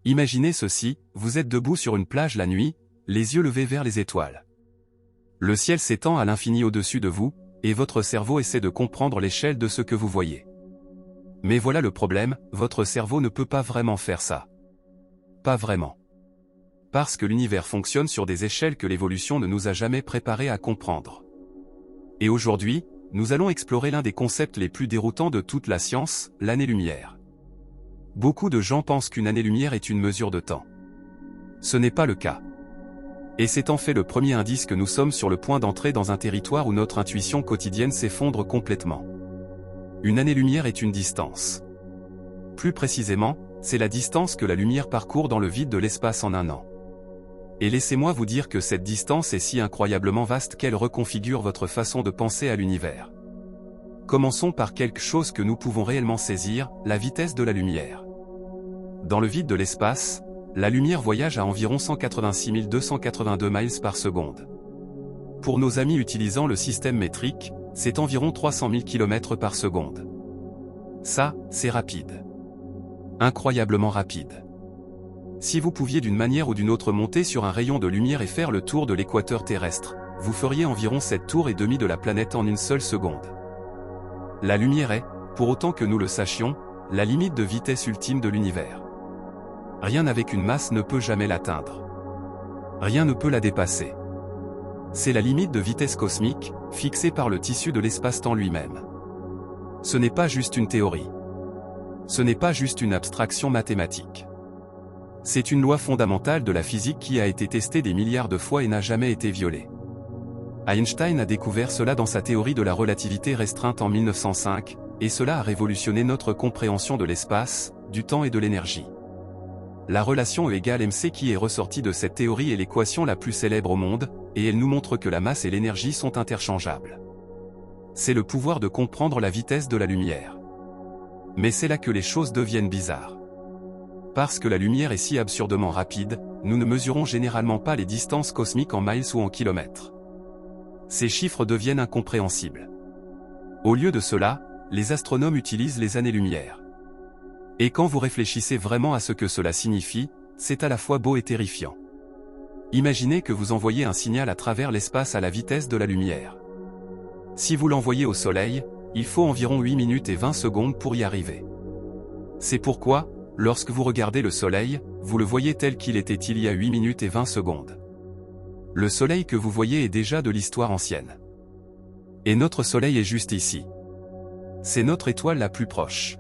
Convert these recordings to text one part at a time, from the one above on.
Imaginez ceci, vous êtes debout sur une plage la nuit, les yeux levés vers les étoiles. Le ciel s'étend à l'infini au-dessus de vous, et votre cerveau essaie de comprendre l'échelle de ce que vous voyez. Mais voilà le problème, votre cerveau ne peut pas vraiment faire ça. Pas vraiment. Parce que l'univers fonctionne sur des échelles que l'évolution ne nous a jamais préparés à comprendre. Et aujourd'hui, nous allons explorer l'un des concepts les plus déroutants de toute la science, l'année-lumière. Beaucoup de gens pensent qu'une année-lumière est une mesure de temps. Ce n'est pas le cas. Et c'est en fait le premier indice que nous sommes sur le point d'entrer dans un territoire où notre intuition quotidienne s'effondre complètement. Une année-lumière est une distance. Plus précisément, c'est la distance que la lumière parcourt dans le vide de l'espace en un an. Et laissez-moi vous dire que cette distance est si incroyablement vaste qu'elle reconfigure votre façon de penser à l'univers. Commençons par quelque chose que nous pouvons réellement saisir, la vitesse de la lumière. Dans le vide de l'espace, la lumière voyage à environ 186 282 miles par seconde. Pour nos amis utilisant le système métrique, c'est environ 300 000 km par seconde. Ça, c'est rapide. Incroyablement rapide. Si vous pouviez d'une manière ou d'une autre monter sur un rayon de lumière et faire le tour de l'équateur terrestre, vous feriez environ 7 tours et demi de la planète en une seule seconde. La lumière est, pour autant que nous le sachions, la limite de vitesse ultime de l'univers. Rien avec une masse ne peut jamais l'atteindre. Rien ne peut la dépasser. C'est la limite de vitesse cosmique, fixée par le tissu de l'espace-temps lui-même. Ce n'est pas juste une théorie. Ce n'est pas juste une abstraction mathématique. C'est une loi fondamentale de la physique qui a été testée des milliards de fois et n'a jamais été violée. Einstein a découvert cela dans sa théorie de la relativité restreinte en 1905, et cela a révolutionné notre compréhension de l'espace, du temps et de l'énergie. La relation E égale mc qui est ressortie de cette théorie est l'équation la plus célèbre au monde, et elle nous montre que la masse et l'énergie sont interchangeables. C'est le pouvoir de comprendre la vitesse de la lumière. Mais c'est là que les choses deviennent bizarres. Parce que la lumière est si absurdement rapide, nous ne mesurons généralement pas les distances cosmiques en miles ou en kilomètres. Ces chiffres deviennent incompréhensibles. Au lieu de cela, les astronomes utilisent les années-lumière. Et quand vous réfléchissez vraiment à ce que cela signifie, c'est à la fois beau et terrifiant. Imaginez que vous envoyez un signal à travers l'espace à la vitesse de la lumière. Si vous l'envoyez au Soleil, il faut environ 8 minutes et 20 secondes pour y arriver. C'est pourquoi, lorsque vous regardez le Soleil, vous le voyez tel qu'il était il y a 8 minutes et 20 secondes. Le Soleil que vous voyez est déjà de l'histoire ancienne. Et notre Soleil est juste ici. C'est notre étoile la plus proche.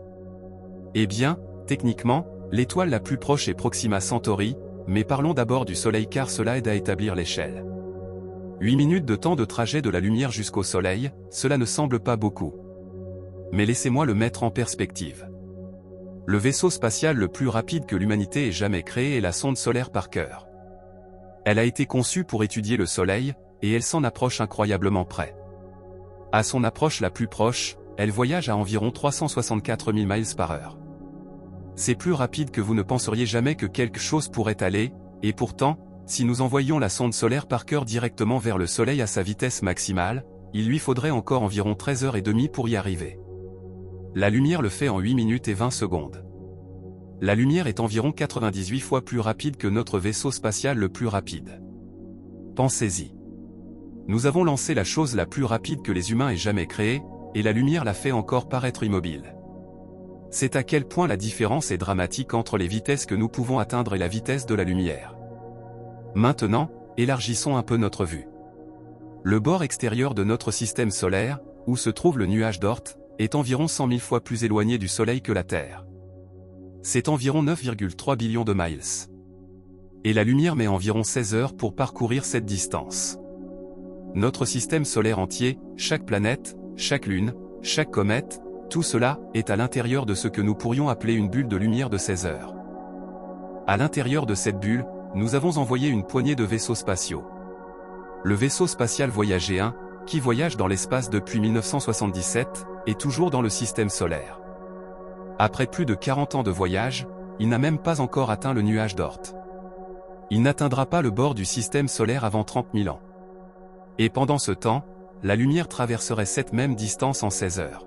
Eh bien, techniquement, l'étoile la plus proche est Proxima Centauri, mais parlons d'abord du Soleil car cela aide à établir l'échelle. 8 minutes de temps de trajet de la lumière jusqu'au Soleil, cela ne semble pas beaucoup. Mais laissez-moi le mettre en perspective. Le vaisseau spatial le plus rapide que l'humanité ait jamais créé est la sonde solaire Parker. Elle a été conçue pour étudier le Soleil, et elle s'en approche incroyablement près. À son approche la plus proche, elle voyage à environ 364 000 miles par heure. C'est plus rapide que vous ne penseriez jamais que quelque chose pourrait aller, et pourtant, si nous envoyions la sonde solaire Parker directement vers le Soleil à sa vitesse maximale, il lui faudrait encore environ 13h30 pour y arriver. La lumière le fait en 8 minutes et 20 secondes. La lumière est environ 98 fois plus rapide que notre vaisseau spatial le plus rapide. Pensez-y. Nous avons lancé la chose la plus rapide que les humains aient jamais créée, et la lumière la fait encore paraître immobile. C'est à quel point la différence est dramatique entre les vitesses que nous pouvons atteindre et la vitesse de la lumière. Maintenant, élargissons un peu notre vue. Le bord extérieur de notre système solaire, où se trouve le nuage d'Oort, est environ 100 000 fois plus éloigné du Soleil que la Terre. C'est environ 9,3 billions de miles. Et la lumière met environ 16 heures pour parcourir cette distance. Notre système solaire entier, chaque planète, chaque lune, chaque comète, tout cela est à l'intérieur de ce que nous pourrions appeler une bulle de lumière de 16 heures. À l'intérieur de cette bulle, nous avons envoyé une poignée de vaisseaux spatiaux. Le vaisseau spatial Voyager 1, qui voyage dans l'espace depuis 1977, est toujours dans le système solaire. Après plus de 40 ans de voyage, il n'a même pas encore atteint le nuage d'Oort. Il n'atteindra pas le bord du système solaire avant 30 000 ans. Et pendant ce temps, la lumière traverserait cette même distance en 16 heures.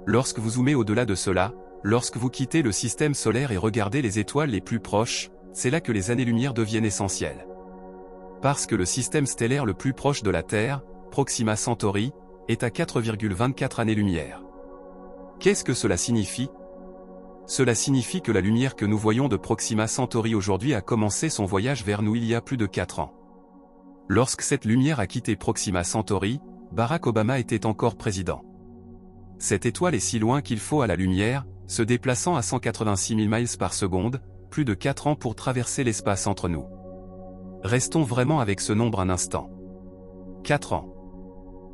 Lorsque vous zoomez au-delà de cela, lorsque vous quittez le système solaire et regardez les étoiles les plus proches, c'est là que les années-lumière deviennent essentielles. Parce que le système stellaire le plus proche de la Terre, Proxima Centauri, est à 4,24 années-lumière. Qu'est-ce que cela signifie? Cela signifie que la lumière que nous voyons de Proxima Centauri aujourd'hui a commencé son voyage vers nous il y a plus de 4 ans. Lorsque cette lumière a quitté Proxima Centauri, Barack Obama était encore président. Cette étoile est si loin qu'il faut à la lumière, se déplaçant à 186 000 miles par seconde, plus de 4 ans pour traverser l'espace entre nous. Restons vraiment avec ce nombre un instant. 4 ans.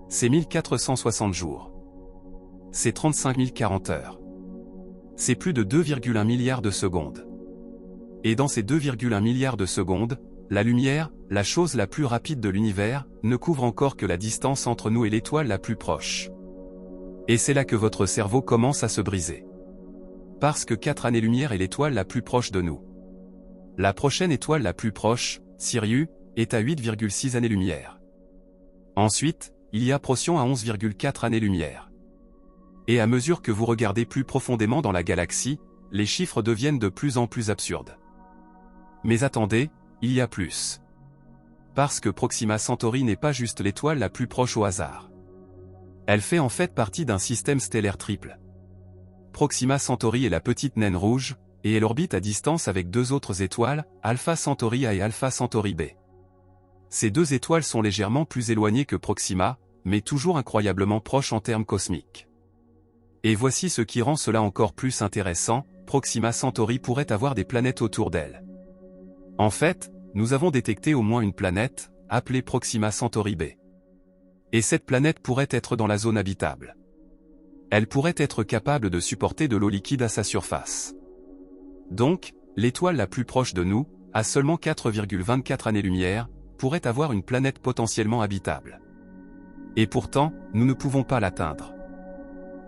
C'est 1460 jours. C'est 35 040 heures. C'est plus de 2,1 milliards de secondes. Et dans ces 2,1 milliards de secondes, la lumière, la chose la plus rapide de l'univers, ne couvre encore que la distance entre nous et l'étoile la plus proche. Et c'est là que votre cerveau commence à se briser. Parce que 4 années-lumière est l'étoile la plus proche de nous. La prochaine étoile la plus proche, Sirius, est à 8,6 années-lumière. Ensuite, il y a Procyon à 11,4 années-lumière. Et à mesure que vous regardez plus profondément dans la galaxie, les chiffres deviennent de plus en plus absurdes. Mais attendez, il y a plus. Parce que Proxima Centauri n'est pas juste l'étoile la plus proche au hasard. Elle fait en fait partie d'un système stellaire triple. Proxima Centauri est la petite naine rouge, et elle orbite à distance avec 2 autres étoiles, Alpha Centauri A et Alpha Centauri B. Ces 2 étoiles sont légèrement plus éloignées que Proxima, mais toujours incroyablement proches en termes cosmiques. Et voici ce qui rend cela encore plus intéressant, Proxima Centauri pourrait avoir des planètes autour d'elle. En fait, nous avons détecté au moins une planète, appelée Proxima Centauri B. Et cette planète pourrait être dans la zone habitable. Elle pourrait être capable de supporter de l'eau liquide à sa surface. Donc, l'étoile la plus proche de nous, à seulement 4,24 années-lumière, pourrait avoir une planète potentiellement habitable. Et pourtant, nous ne pouvons pas l'atteindre.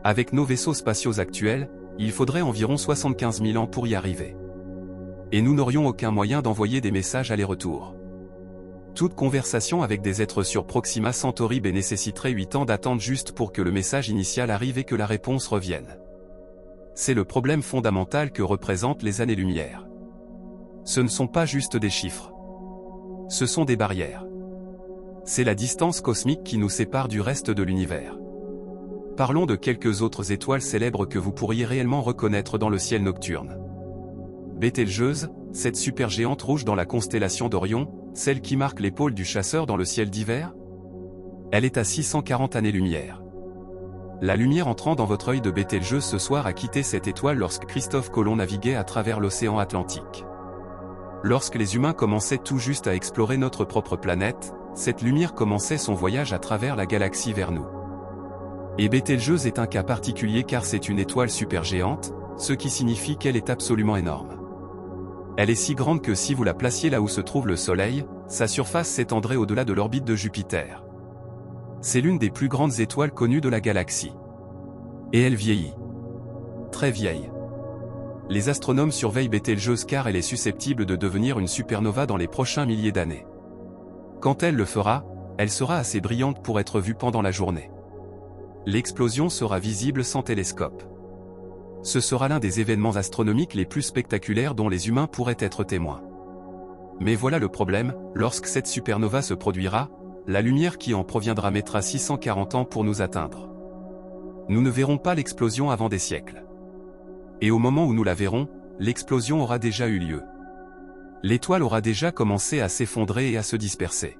Avec nos vaisseaux spatiaux actuels, il faudrait environ 75 000 ans pour y arriver. Et nous n'aurions aucun moyen d'envoyer des messages aller-retour. Toute conversation avec des êtres sur Proxima Centauri B nécessiterait 8 ans d'attente juste pour que le message initial arrive et que la réponse revienne. C'est le problème fondamental que représentent les années-lumière. Ce ne sont pas juste des chiffres. Ce sont des barrières. C'est la distance cosmique qui nous sépare du reste de l'univers. Parlons de quelques autres étoiles célèbres que vous pourriez réellement reconnaître dans le ciel nocturne. Bételgeuse, cette supergéante rouge dans la constellation d'Orion, celle qui marque l'épaule du chasseur dans le ciel d'hiver? Elle est à 640 années-lumière. La lumière entrant dans votre œil de Bételgeuse ce soir a quitté cette étoile lorsque Christophe Colomb naviguait à travers l'océan Atlantique. Lorsque les humains commençaient tout juste à explorer notre propre planète, cette lumière commençait son voyage à travers la galaxie vers nous. Et Bételgeuse est un cas particulier car c'est une étoile supergéante, ce qui signifie qu'elle est absolument énorme. Elle est si grande que si vous la placiez là où se trouve le Soleil, sa surface s'étendrait au-delà de l'orbite de Jupiter. C'est l'une des plus grandes étoiles connues de la galaxie. Et elle vieillit. Très vieille. Les astronomes surveillent Bételgeuse car elle est susceptible de devenir une supernova dans les prochains milliers d'années. Quand elle le fera, elle sera assez brillante pour être vue pendant la journée. L'explosion sera visible sans télescope. Ce sera l'un des événements astronomiques les plus spectaculaires dont les humains pourraient être témoins. Mais voilà le problème, lorsque cette supernova se produira, la lumière qui en proviendra mettra 640 ans pour nous atteindre. Nous ne verrons pas l'explosion avant des siècles. Et au moment où nous la verrons, l'explosion aura déjà eu lieu. L'étoile aura déjà commencé à s'effondrer et à se disperser.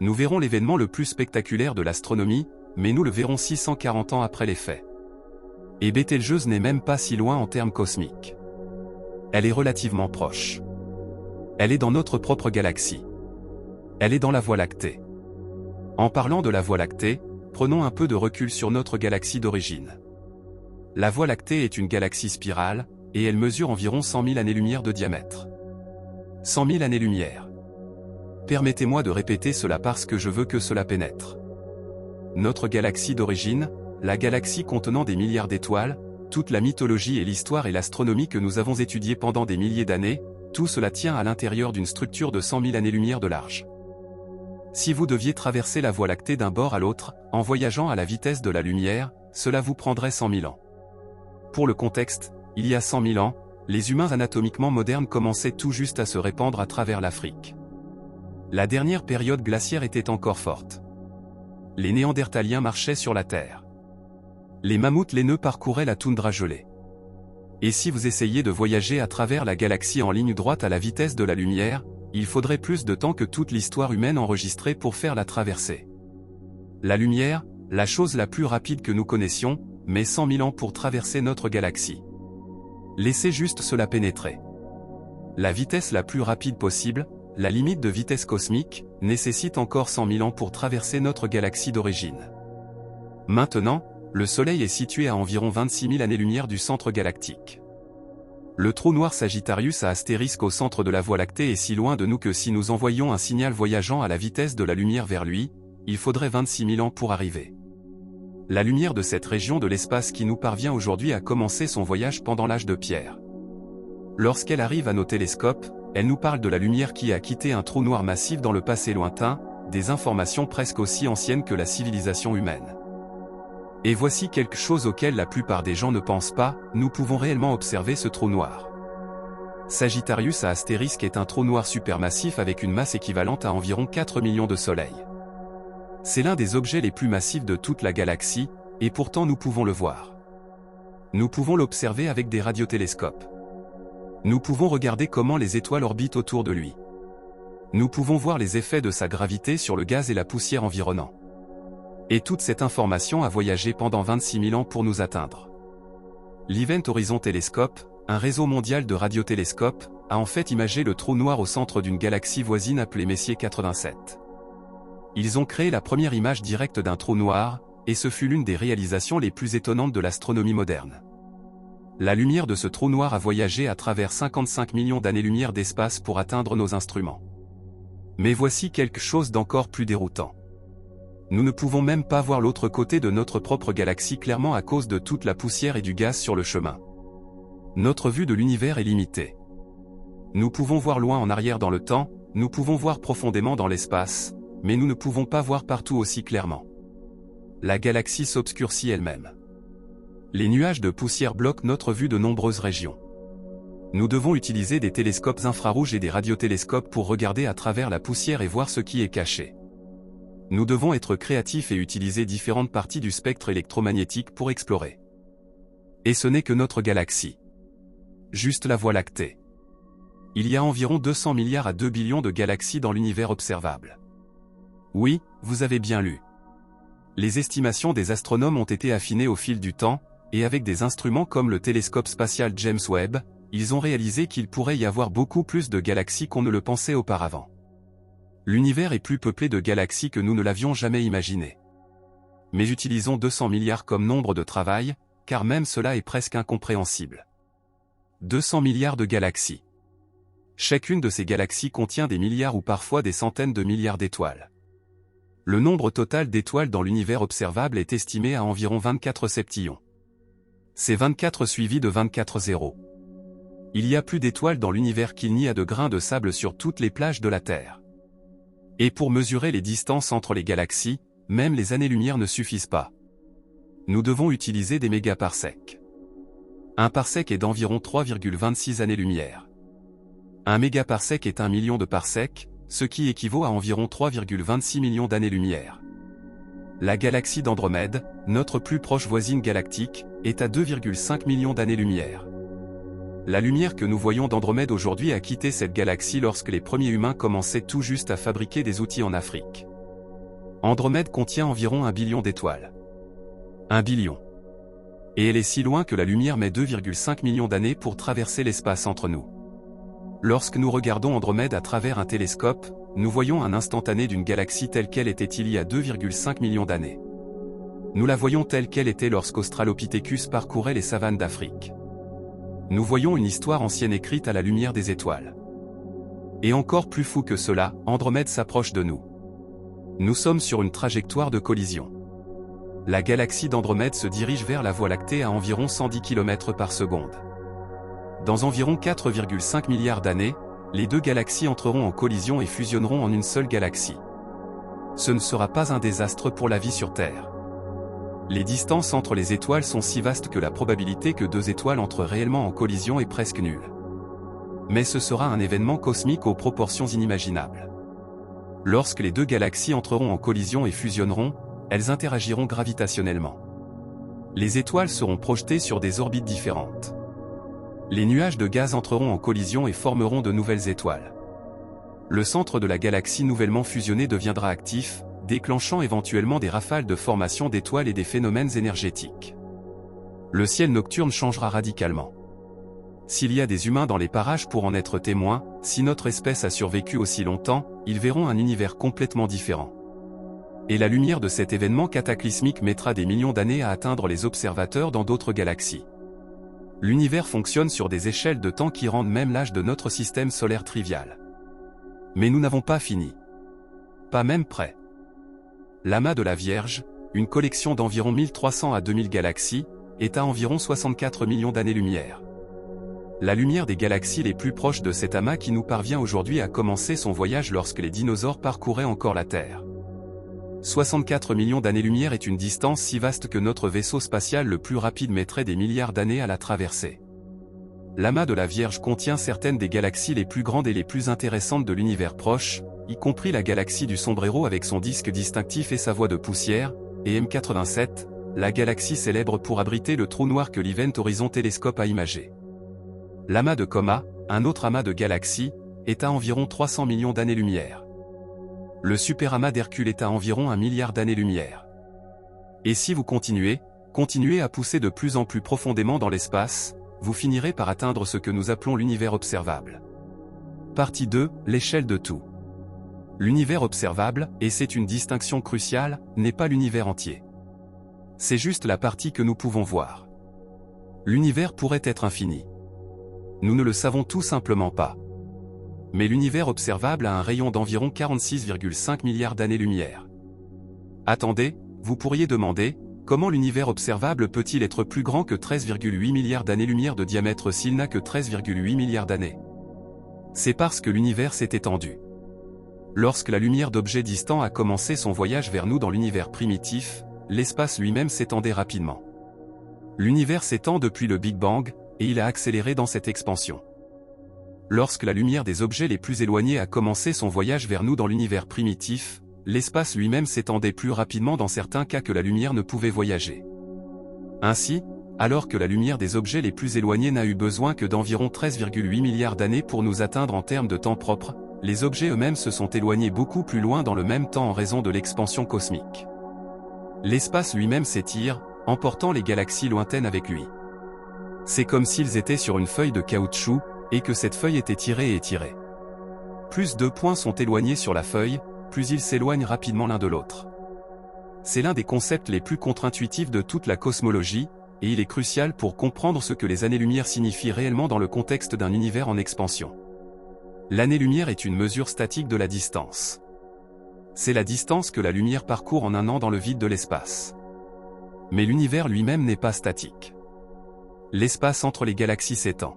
Nous verrons l'événement le plus spectaculaire de l'astronomie, mais nous le verrons 640 ans après les faits. Et Bételgeuse n'est même pas si loin en termes cosmiques. Elle est relativement proche. Elle est dans notre propre galaxie. Elle est dans la Voie lactée. En parlant de la Voie lactée, prenons un peu de recul sur notre galaxie d'origine. La Voie lactée est une galaxie spirale, et elle mesure environ 100 000 années-lumière de diamètre. 100 000 années-lumière. Permettez-moi de répéter cela parce que je veux que cela pénètre. Notre galaxie d'origine, la galaxie contenant des milliards d'étoiles, toute la mythologie et l'histoire et l'astronomie que nous avons étudiées pendant des milliers d'années, tout cela tient à l'intérieur d'une structure de 100 000 années-lumière de large. Si vous deviez traverser la Voie lactée d'un bord à l'autre, en voyageant à la vitesse de la lumière, cela vous prendrait 100 000 ans. Pour le contexte, il y a 100 000 ans, les humains anatomiquement modernes commençaient tout juste à se répandre à travers l'Afrique. La dernière période glaciaire était encore forte. Les Néandertaliens marchaient sur la Terre. Les mammouths laineux parcouraient la toundra gelée. Et si vous essayez de voyager à travers la galaxie en ligne droite à la vitesse de la lumière, il faudrait plus de temps que toute l'histoire humaine enregistrée pour faire la traversée. La lumière, la chose la plus rapide que nous connaissions, met 100 000 ans pour traverser notre galaxie. Laissez juste cela pénétrer. La vitesse la plus rapide possible, la limite de vitesse cosmique, nécessite encore 100 000 ans pour traverser notre galaxie d'origine. Maintenant, le Soleil est situé à environ 26 000 années-lumière du centre galactique. Le trou noir Sagittarius à astérisque au centre de la Voie lactée est si loin de nous que si nous envoyions un signal voyageant à la vitesse de la lumière vers lui, il faudrait 26 000 ans pour arriver. La lumière de cette région de l'espace qui nous parvient aujourd'hui a commencé son voyage pendant l'âge de pierre. Lorsqu'elle arrive à nos télescopes, elle nous parle de la lumière qui a quitté un trou noir massif dans le passé lointain, des informations presque aussi anciennes que la civilisation humaine. Et voici quelque chose auquel la plupart des gens ne pensent pas, nous pouvons réellement observer ce trou noir. Sagittarius à astérisque est un trou noir supermassif avec une masse équivalente à environ 4 millions de soleils. C'est l'un des objets les plus massifs de toute la galaxie, et pourtant nous pouvons le voir. Nous pouvons l'observer avec des radiotélescopes. Nous pouvons regarder comment les étoiles orbitent autour de lui. Nous pouvons voir les effets de sa gravité sur le gaz et la poussière environnants. Et toute cette information a voyagé pendant 26 000 ans pour nous atteindre. L'Event Horizon Telescope, un réseau mondial de radiotélescopes, a en fait imagé le trou noir au centre d'une galaxie voisine appelée Messier 87. Ils ont créé la première image directe d'un trou noir, et ce fut l'une des réalisations les plus étonnantes de l'astronomie moderne. La lumière de ce trou noir a voyagé à travers 55 millions d'années-lumière d'espace pour atteindre nos instruments. Mais voici quelque chose d'encore plus déroutant. Nous ne pouvons même pas voir l'autre côté de notre propre galaxie clairement à cause de toute la poussière et du gaz sur le chemin. Notre vue de l'univers est limitée. Nous pouvons voir loin en arrière dans le temps, nous pouvons voir profondément dans l'espace, mais nous ne pouvons pas voir partout aussi clairement. La galaxie s'obscurcit elle-même. Les nuages de poussière bloquent notre vue de nombreuses régions. Nous devons utiliser des télescopes infrarouges et des radiotélescopes pour regarder à travers la poussière et voir ce qui est caché. Nous devons être créatifs et utiliser différentes parties du spectre électromagnétique pour explorer. Et ce n'est que notre galaxie. Juste la Voie lactée. Il y a environ 200 milliards à 2 billions de galaxies dans l'univers observable. Oui, vous avez bien lu. Les estimations des astronomes ont été affinées au fil du temps, et avec des instruments comme le télescope spatial James Webb, ils ont réalisé qu'il pourrait y avoir beaucoup plus de galaxies qu'on ne le pensait auparavant. L'univers est plus peuplé de galaxies que nous ne l'avions jamais imaginé. Mais utilisons 200 milliards comme nombre de travail, car même cela est presque incompréhensible. 200 milliards de galaxies. Chacune de ces galaxies contient des milliards ou parfois des centaines de milliards d'étoiles. Le nombre total d'étoiles dans l'univers observable est estimé à environ 24 septillons. C'est 24 suivi de 24 zéros. Il y a plus d'étoiles dans l'univers qu'il n'y a de grains de sable sur toutes les plages de la Terre. Et pour mesurer les distances entre les galaxies, même les années-lumière ne suffisent pas. Nous devons utiliser des mégaparsecs. Un parsec est d'environ 3,26 années-lumière. Un mégaparsec est 1 million de parsecs, ce qui équivaut à environ 3,26 millions d'années-lumière. La galaxie d'Andromède, notre plus proche voisine galactique, est à 2,5 millions d'années-lumière. La lumière que nous voyons d'Andromède aujourd'hui a quitté cette galaxie lorsque les premiers humains commençaient tout juste à fabriquer des outils en Afrique. Andromède contient environ 1 billion d'étoiles. 1 billion. Et elle est si loin que la lumière met 2,5 millions d'années pour traverser l'espace entre nous. Lorsque nous regardons Andromède à travers un télescope, nous voyons un instantané d'une galaxie telle qu'elle était il y a 2,5 millions d'années. Nous la voyons telle qu'elle était lorsqu'Australopithecus parcourait les savanes d'Afrique. Nous voyons une histoire ancienne écrite à la lumière des étoiles. Et encore plus fou que cela, Andromède s'approche de nous. Nous sommes sur une trajectoire de collision. La galaxie d'Andromède se dirige vers la Voie lactée à environ 110 km par seconde. Dans environ 4,5 milliards d'années, les deux galaxies entreront en collision et fusionneront en une seule galaxie. Ce ne sera pas un désastre pour la vie sur Terre. Les distances entre les étoiles sont si vastes que la probabilité que deux étoiles entrent réellement en collision est presque nulle. Mais ce sera un événement cosmique aux proportions inimaginables. Lorsque les deux galaxies entreront en collision et fusionneront, elles interagiront gravitationnellement. Les étoiles seront projetées sur des orbites différentes. Les nuages de gaz entreront en collision et formeront de nouvelles étoiles. Le centre de la galaxie nouvellement fusionnée deviendra actif, déclenchant éventuellement des rafales de formation d'étoiles et des phénomènes énergétiques. Le ciel nocturne changera radicalement. S'il y a des humains dans les parages pour en être témoins, si notre espèce a survécu aussi longtemps, ils verront un univers complètement différent. Et la lumière de cet événement cataclysmique mettra des millions d'années à atteindre les observateurs dans d'autres galaxies. L'univers fonctionne sur des échelles de temps qui rendent même l'âge de notre système solaire trivial. Mais nous n'avons pas fini. Pas même près. L'amas de la Vierge, une collection d'environ 1300 à 2000 galaxies, est à environ 64 millions d'années-lumière. La lumière des galaxies les plus proches de cet amas qui nous parvient aujourd'hui a commencé son voyage lorsque les dinosaures parcouraient encore la Terre. 64 millions d'années-lumière est une distance si vaste que notre vaisseau spatial le plus rapide mettrait des milliards d'années à la traverser. L'amas de la Vierge contient certaines des galaxies les plus grandes et les plus intéressantes de l'univers proche, y compris la galaxie du Sombrero avec son disque distinctif et sa voie de poussière, et M87, la galaxie célèbre pour abriter le trou noir que l'Event Horizon Télescope a imagé. L'amas de Coma, un autre amas de galaxies, est à environ 300 millions d'années-lumière. Le superamas d'Hercule est à environ 1 milliard d'années-lumière. Et si vous continuez à pousser de plus en plus profondément dans l'espace, vous finirez par atteindre ce que nous appelons l'univers observable. Partie 2, l'échelle de tout. L'univers observable, et c'est une distinction cruciale, n'est pas l'univers entier. C'est juste la partie que nous pouvons voir. L'univers pourrait être infini. Nous ne le savons tout simplement pas. Mais l'univers observable a un rayon d'environ 46,5 milliards d'années-lumière. Attendez, vous pourriez demander, comment l'univers observable peut-il être plus grand que 13,8 milliards d'années-lumière de diamètre s'il n'a que 13,8 milliards d'années? C'est parce que l'univers s'est étendu. Lorsque la lumière d'objets distants a commencé son voyage vers nous dans l'univers primitif, l'espace lui-même s'étendait rapidement. L'univers s'étend depuis le Big Bang, et il a accéléré dans cette expansion. Lorsque la lumière des objets les plus éloignés a commencé son voyage vers nous dans l'univers primitif, l'espace lui-même s'étendait plus rapidement dans certains cas que la lumière ne pouvait voyager. Ainsi, alors que la lumière des objets les plus éloignés n'a eu besoin que d'environ 13,8 milliards d'années pour nous atteindre en termes de temps propre, les objets eux-mêmes se sont éloignés beaucoup plus loin dans le même temps en raison de l'expansion cosmique. L'espace lui-même s'étire, emportant les galaxies lointaines avec lui. C'est comme s'ils étaient sur une feuille de caoutchouc, et que cette feuille était tirée et étirée. Plus deux points sont éloignés sur la feuille, plus ils s'éloignent rapidement l'un de l'autre. C'est l'un des concepts les plus contre-intuitifs de toute la cosmologie, et il est crucial pour comprendre ce que les années-lumière signifient réellement dans le contexte d'un univers en expansion. L'année-lumière est une mesure statique de la distance. C'est la distance que la lumière parcourt en un an dans le vide de l'espace. Mais l'univers lui-même n'est pas statique. L'espace entre les galaxies s'étend.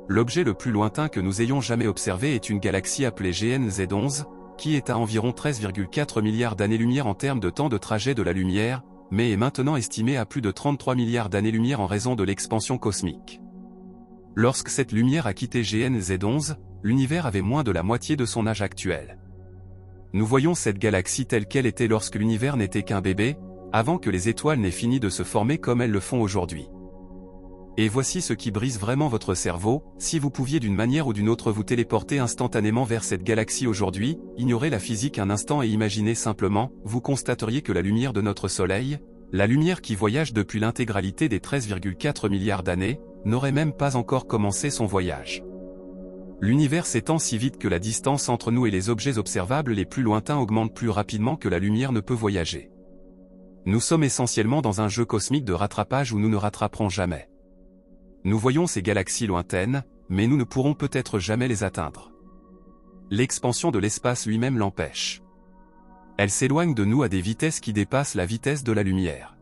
L'objet le plus lointain que nous ayons jamais observé est une galaxie appelée GN-Z11, qui est à environ 13,4 milliards d'années-lumière en termes de temps de trajet de la lumière, mais est maintenant estimée à plus de 33 milliards d'années-lumière en raison de l'expansion cosmique. Lorsque cette lumière a quitté GN-Z11, l'univers avait moins de la moitié de son âge actuel. Nous voyons cette galaxie telle qu'elle était lorsque l'univers n'était qu'un bébé, avant que les étoiles n'aient fini de se former comme elles le font aujourd'hui. Et voici ce qui brise vraiment votre cerveau, si vous pouviez d'une manière ou d'une autre vous téléporter instantanément vers cette galaxie aujourd'hui, ignorez la physique un instant et imaginez simplement, vous constateriez que la lumière de notre Soleil, la lumière qui voyage depuis l'intégralité des 13,4 milliards d'années, n'aurait même pas encore commencé son voyage. L'univers s'étend si vite que la distance entre nous et les objets observables les plus lointains augmente plus rapidement que la lumière ne peut voyager. Nous sommes essentiellement dans un jeu cosmique de rattrapage où nous ne rattraperons jamais. Nous voyons ces galaxies lointaines, mais nous ne pourrons peut-être jamais les atteindre. L'expansion de l'espace lui-même l'empêche. Elle s'éloigne de nous à des vitesses qui dépassent la vitesse de la lumière.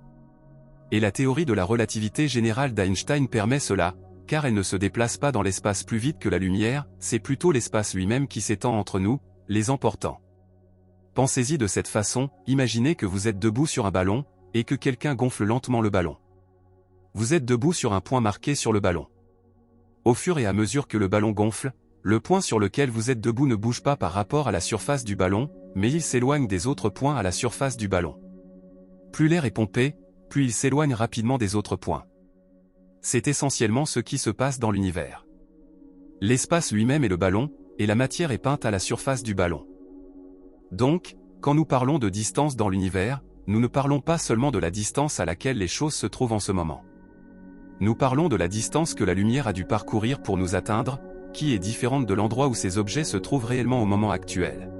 Et la théorie de la relativité générale d'Einstein permet cela, car elle ne se déplace pas dans l'espace plus vite que la lumière, c'est plutôt l'espace lui-même qui s'étend entre nous, les emportant. Pensez-y de cette façon, imaginez que vous êtes debout sur un ballon, et que quelqu'un gonfle lentement le ballon. Vous êtes debout sur un point marqué sur le ballon. Au fur et à mesure que le ballon gonfle, le point sur lequel vous êtes debout ne bouge pas par rapport à la surface du ballon, mais il s'éloigne des autres points à la surface du ballon. Plus l'air est pompé, plus il s'éloigne rapidement des autres points. C'est essentiellement ce qui se passe dans l'univers. L'espace lui-même est le ballon, et la matière est peinte à la surface du ballon. Donc, quand nous parlons de distance dans l'univers, nous ne parlons pas seulement de la distance à laquelle les choses se trouvent en ce moment. Nous parlons de la distance que la lumière a dû parcourir pour nous atteindre, qui est différente de l'endroit où ces objets se trouvent réellement au moment actuel.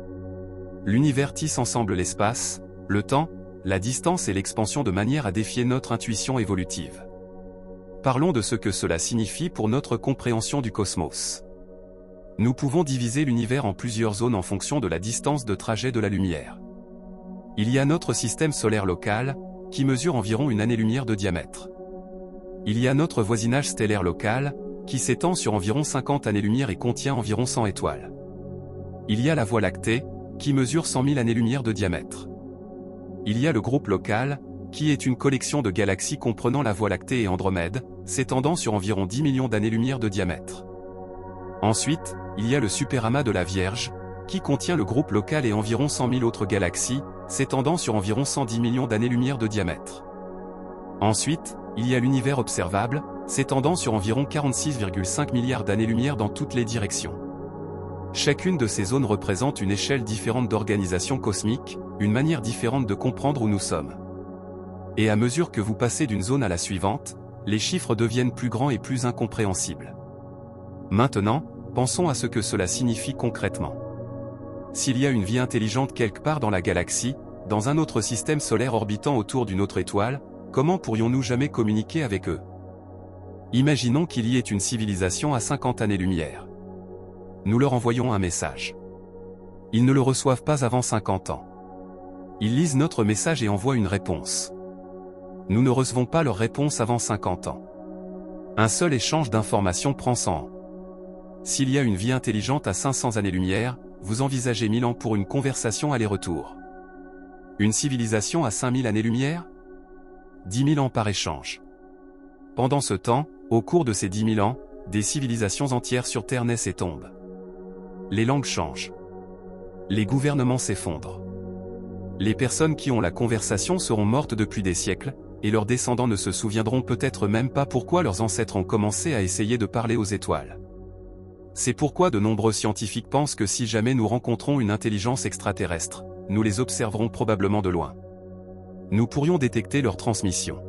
L'univers tisse ensemble l'espace, le temps, la distance et l'expansion de manière à défier notre intuition évolutive. Parlons de ce que cela signifie pour notre compréhension du cosmos. Nous pouvons diviser l'univers en plusieurs zones en fonction de la distance de trajet de la lumière. Il y a notre système solaire local, qui mesure environ une année-lumière de diamètre. Il y a notre voisinage stellaire local, qui s'étend sur environ 50 années-lumière et contient environ 100 étoiles. Il y a la Voie lactée, qui mesure 100 000 années-lumière de diamètre. Il y a le groupe local, qui est une collection de galaxies comprenant la Voie lactée et Andromède, s'étendant sur environ 10 millions d'années-lumière de diamètre. Ensuite, il y a le superamas de la Vierge, qui contient le groupe local et environ 100 000 autres galaxies, s'étendant sur environ 110 millions d'années-lumière de diamètre. Ensuite, il y a l'univers observable, s'étendant sur environ 46,5 milliards d'années-lumière dans toutes les directions. Chacune de ces zones représente une échelle différente d'organisation cosmique, une manière différente de comprendre où nous sommes. Et à mesure que vous passez d'une zone à la suivante, les chiffres deviennent plus grands et plus incompréhensibles. Maintenant, pensons à ce que cela signifie concrètement. S'il y a une vie intelligente quelque part dans la galaxie, dans un autre système solaire orbitant autour d'une autre étoile, comment pourrions-nous jamais communiquer avec eux? Imaginons qu'il y ait une civilisation à 50 années-lumière. Nous leur envoyons un message. Ils ne le reçoivent pas avant 50 ans. Ils lisent notre message et envoient une réponse. Nous ne recevons pas leur réponse avant 50 ans. Un seul échange d'informations prend 100 ans. S'il y a une vie intelligente à 500 années-lumière, vous envisagez 1000 ans pour une conversation aller-retour. Une civilisation à 5000 années-lumière? 10 000 ans par échange. Pendant ce temps, au cours de ces 10 000 ans, des civilisations entières sur Terre naissent et tombent. Les langues changent. Les gouvernements s'effondrent. Les personnes qui ont la conversation seront mortes depuis des siècles, et leurs descendants ne se souviendront peut-être même pas pourquoi leurs ancêtres ont commencé à essayer de parler aux étoiles. C'est pourquoi de nombreux scientifiques pensent que si jamais nous rencontrons une intelligence extraterrestre, nous les observerons probablement de loin. Nous pourrions détecter leur transmission.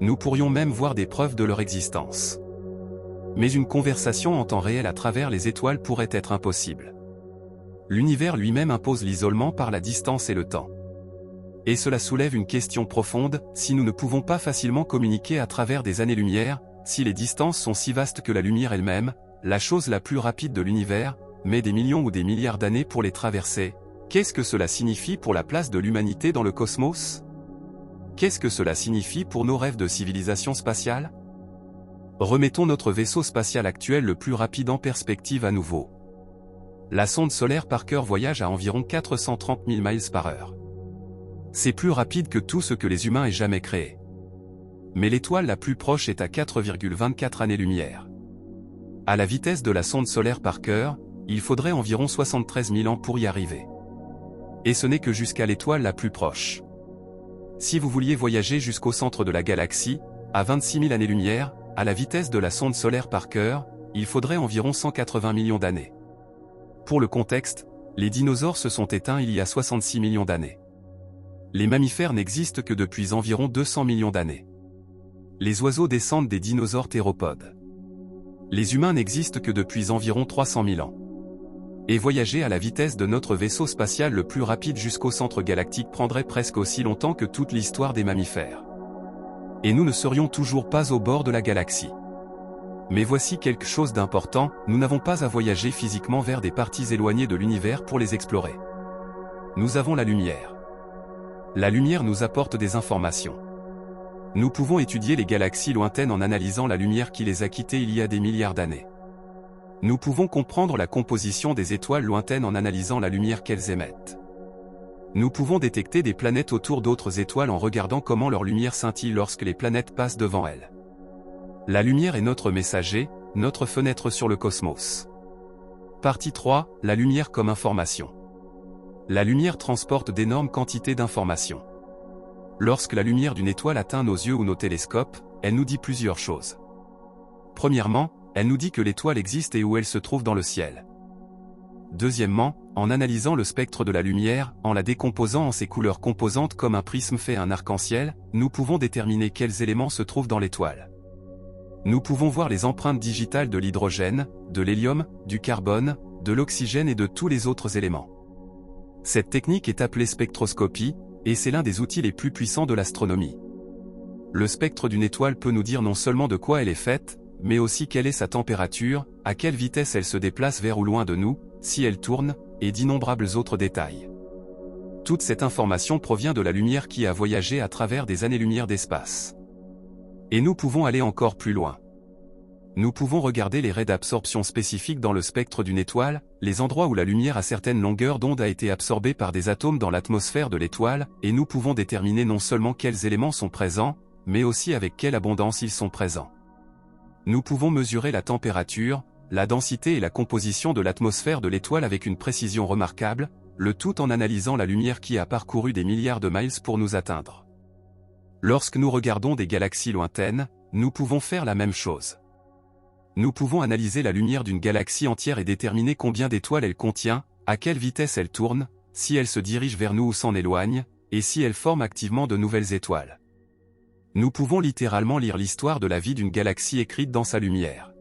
Nous pourrions même voir des preuves de leur existence. Mais une conversation en temps réel à travers les étoiles pourrait être impossible. L'univers lui-même impose l'isolement par la distance et le temps. Et cela soulève une question profonde, si nous ne pouvons pas facilement communiquer à travers des années-lumière, si les distances sont si vastes que la lumière elle-même, la chose la plus rapide de l'univers, met des millions ou des milliards d'années pour les traverser, qu'est-ce que cela signifie pour la place de l'humanité dans le cosmos? Qu'est-ce que cela signifie pour nos rêves de civilisation spatiale? Remettons notre vaisseau spatial actuel le plus rapide en perspective à nouveau. La sonde solaire Parker voyage à environ 430 000 miles par heure. C'est plus rapide que tout ce que les humains aient jamais créé. Mais l'étoile la plus proche est à 4,24 années-lumière. À la vitesse de la sonde solaire Parker, il faudrait environ 73 000 ans pour y arriver. Et ce n'est que jusqu'à l'étoile la plus proche. Si vous vouliez voyager jusqu'au centre de la galaxie, à 26 000 années-lumière, à la vitesse de la sonde solaire Parker, il faudrait environ 180 millions d'années. Pour le contexte, les dinosaures se sont éteints il y a 66 millions d'années. Les mammifères n'existent que depuis environ 200 millions d'années. Les oiseaux descendent des dinosaures théropodes. Les humains n'existent que depuis environ 300 000 ans. Et voyager à la vitesse de notre vaisseau spatial le plus rapide jusqu'au centre galactique prendrait presque aussi longtemps que toute l'histoire des mammifères. Et nous ne serions toujours pas au bord de la galaxie. Mais voici quelque chose d'important, nous n'avons pas à voyager physiquement vers des parties éloignées de l'univers pour les explorer. Nous avons la lumière. La lumière nous apporte des informations. Nous pouvons étudier les galaxies lointaines en analysant la lumière qui les a quittées il y a des milliards d'années. Nous pouvons comprendre la composition des étoiles lointaines en analysant la lumière qu'elles émettent. Nous pouvons détecter des planètes autour d'autres étoiles en regardant comment leur lumière scintille lorsque les planètes passent devant elles. La lumière est notre messager, notre fenêtre sur le cosmos. Partie 3, la lumière comme information. La lumière transporte d'énormes quantités d'informations. Lorsque la lumière d'une étoile atteint nos yeux ou nos télescopes, elle nous dit plusieurs choses. Premièrement, elle nous dit que l'étoile existe et où elle se trouve dans le ciel. Deuxièmement, en analysant le spectre de la lumière, en la décomposant en ses couleurs composantes comme un prisme fait un arc-en-ciel, nous pouvons déterminer quels éléments se trouvent dans l'étoile. Nous pouvons voir les empreintes digitales de l'hydrogène, de l'hélium, du carbone, de l'oxygène et de tous les autres éléments. Cette technique est appelée spectroscopie, et c'est l'un des outils les plus puissants de l'astronomie. Le spectre d'une étoile peut nous dire non seulement de quoi elle est faite, mais aussi quelle est sa température, à quelle vitesse elle se déplace vers ou loin de nous, si elle tourne, et d'innombrables autres détails. Toute cette information provient de la lumière qui a voyagé à travers des années-lumière d'espace. Et nous pouvons aller encore plus loin. Nous pouvons regarder les raies d'absorption spécifiques dans le spectre d'une étoile, les endroits où la lumière à certaines longueurs d'onde a été absorbée par des atomes dans l'atmosphère de l'étoile, et nous pouvons déterminer non seulement quels éléments sont présents, mais aussi avec quelle abondance ils sont présents. Nous pouvons mesurer la température, la densité et la composition de l'atmosphère de l'étoile avec une précision remarquable, le tout en analysant la lumière qui a parcouru des milliards de miles pour nous atteindre. Lorsque nous regardons des galaxies lointaines, nous pouvons faire la même chose. Nous pouvons analyser la lumière d'une galaxie entière et déterminer combien d'étoiles elle contient, à quelle vitesse elle tourne, si elle se dirige vers nous ou s'en éloigne, et si elle forme activement de nouvelles étoiles. Nous pouvons littéralement lire l'histoire de la vie d'une galaxie écrite dans sa lumière.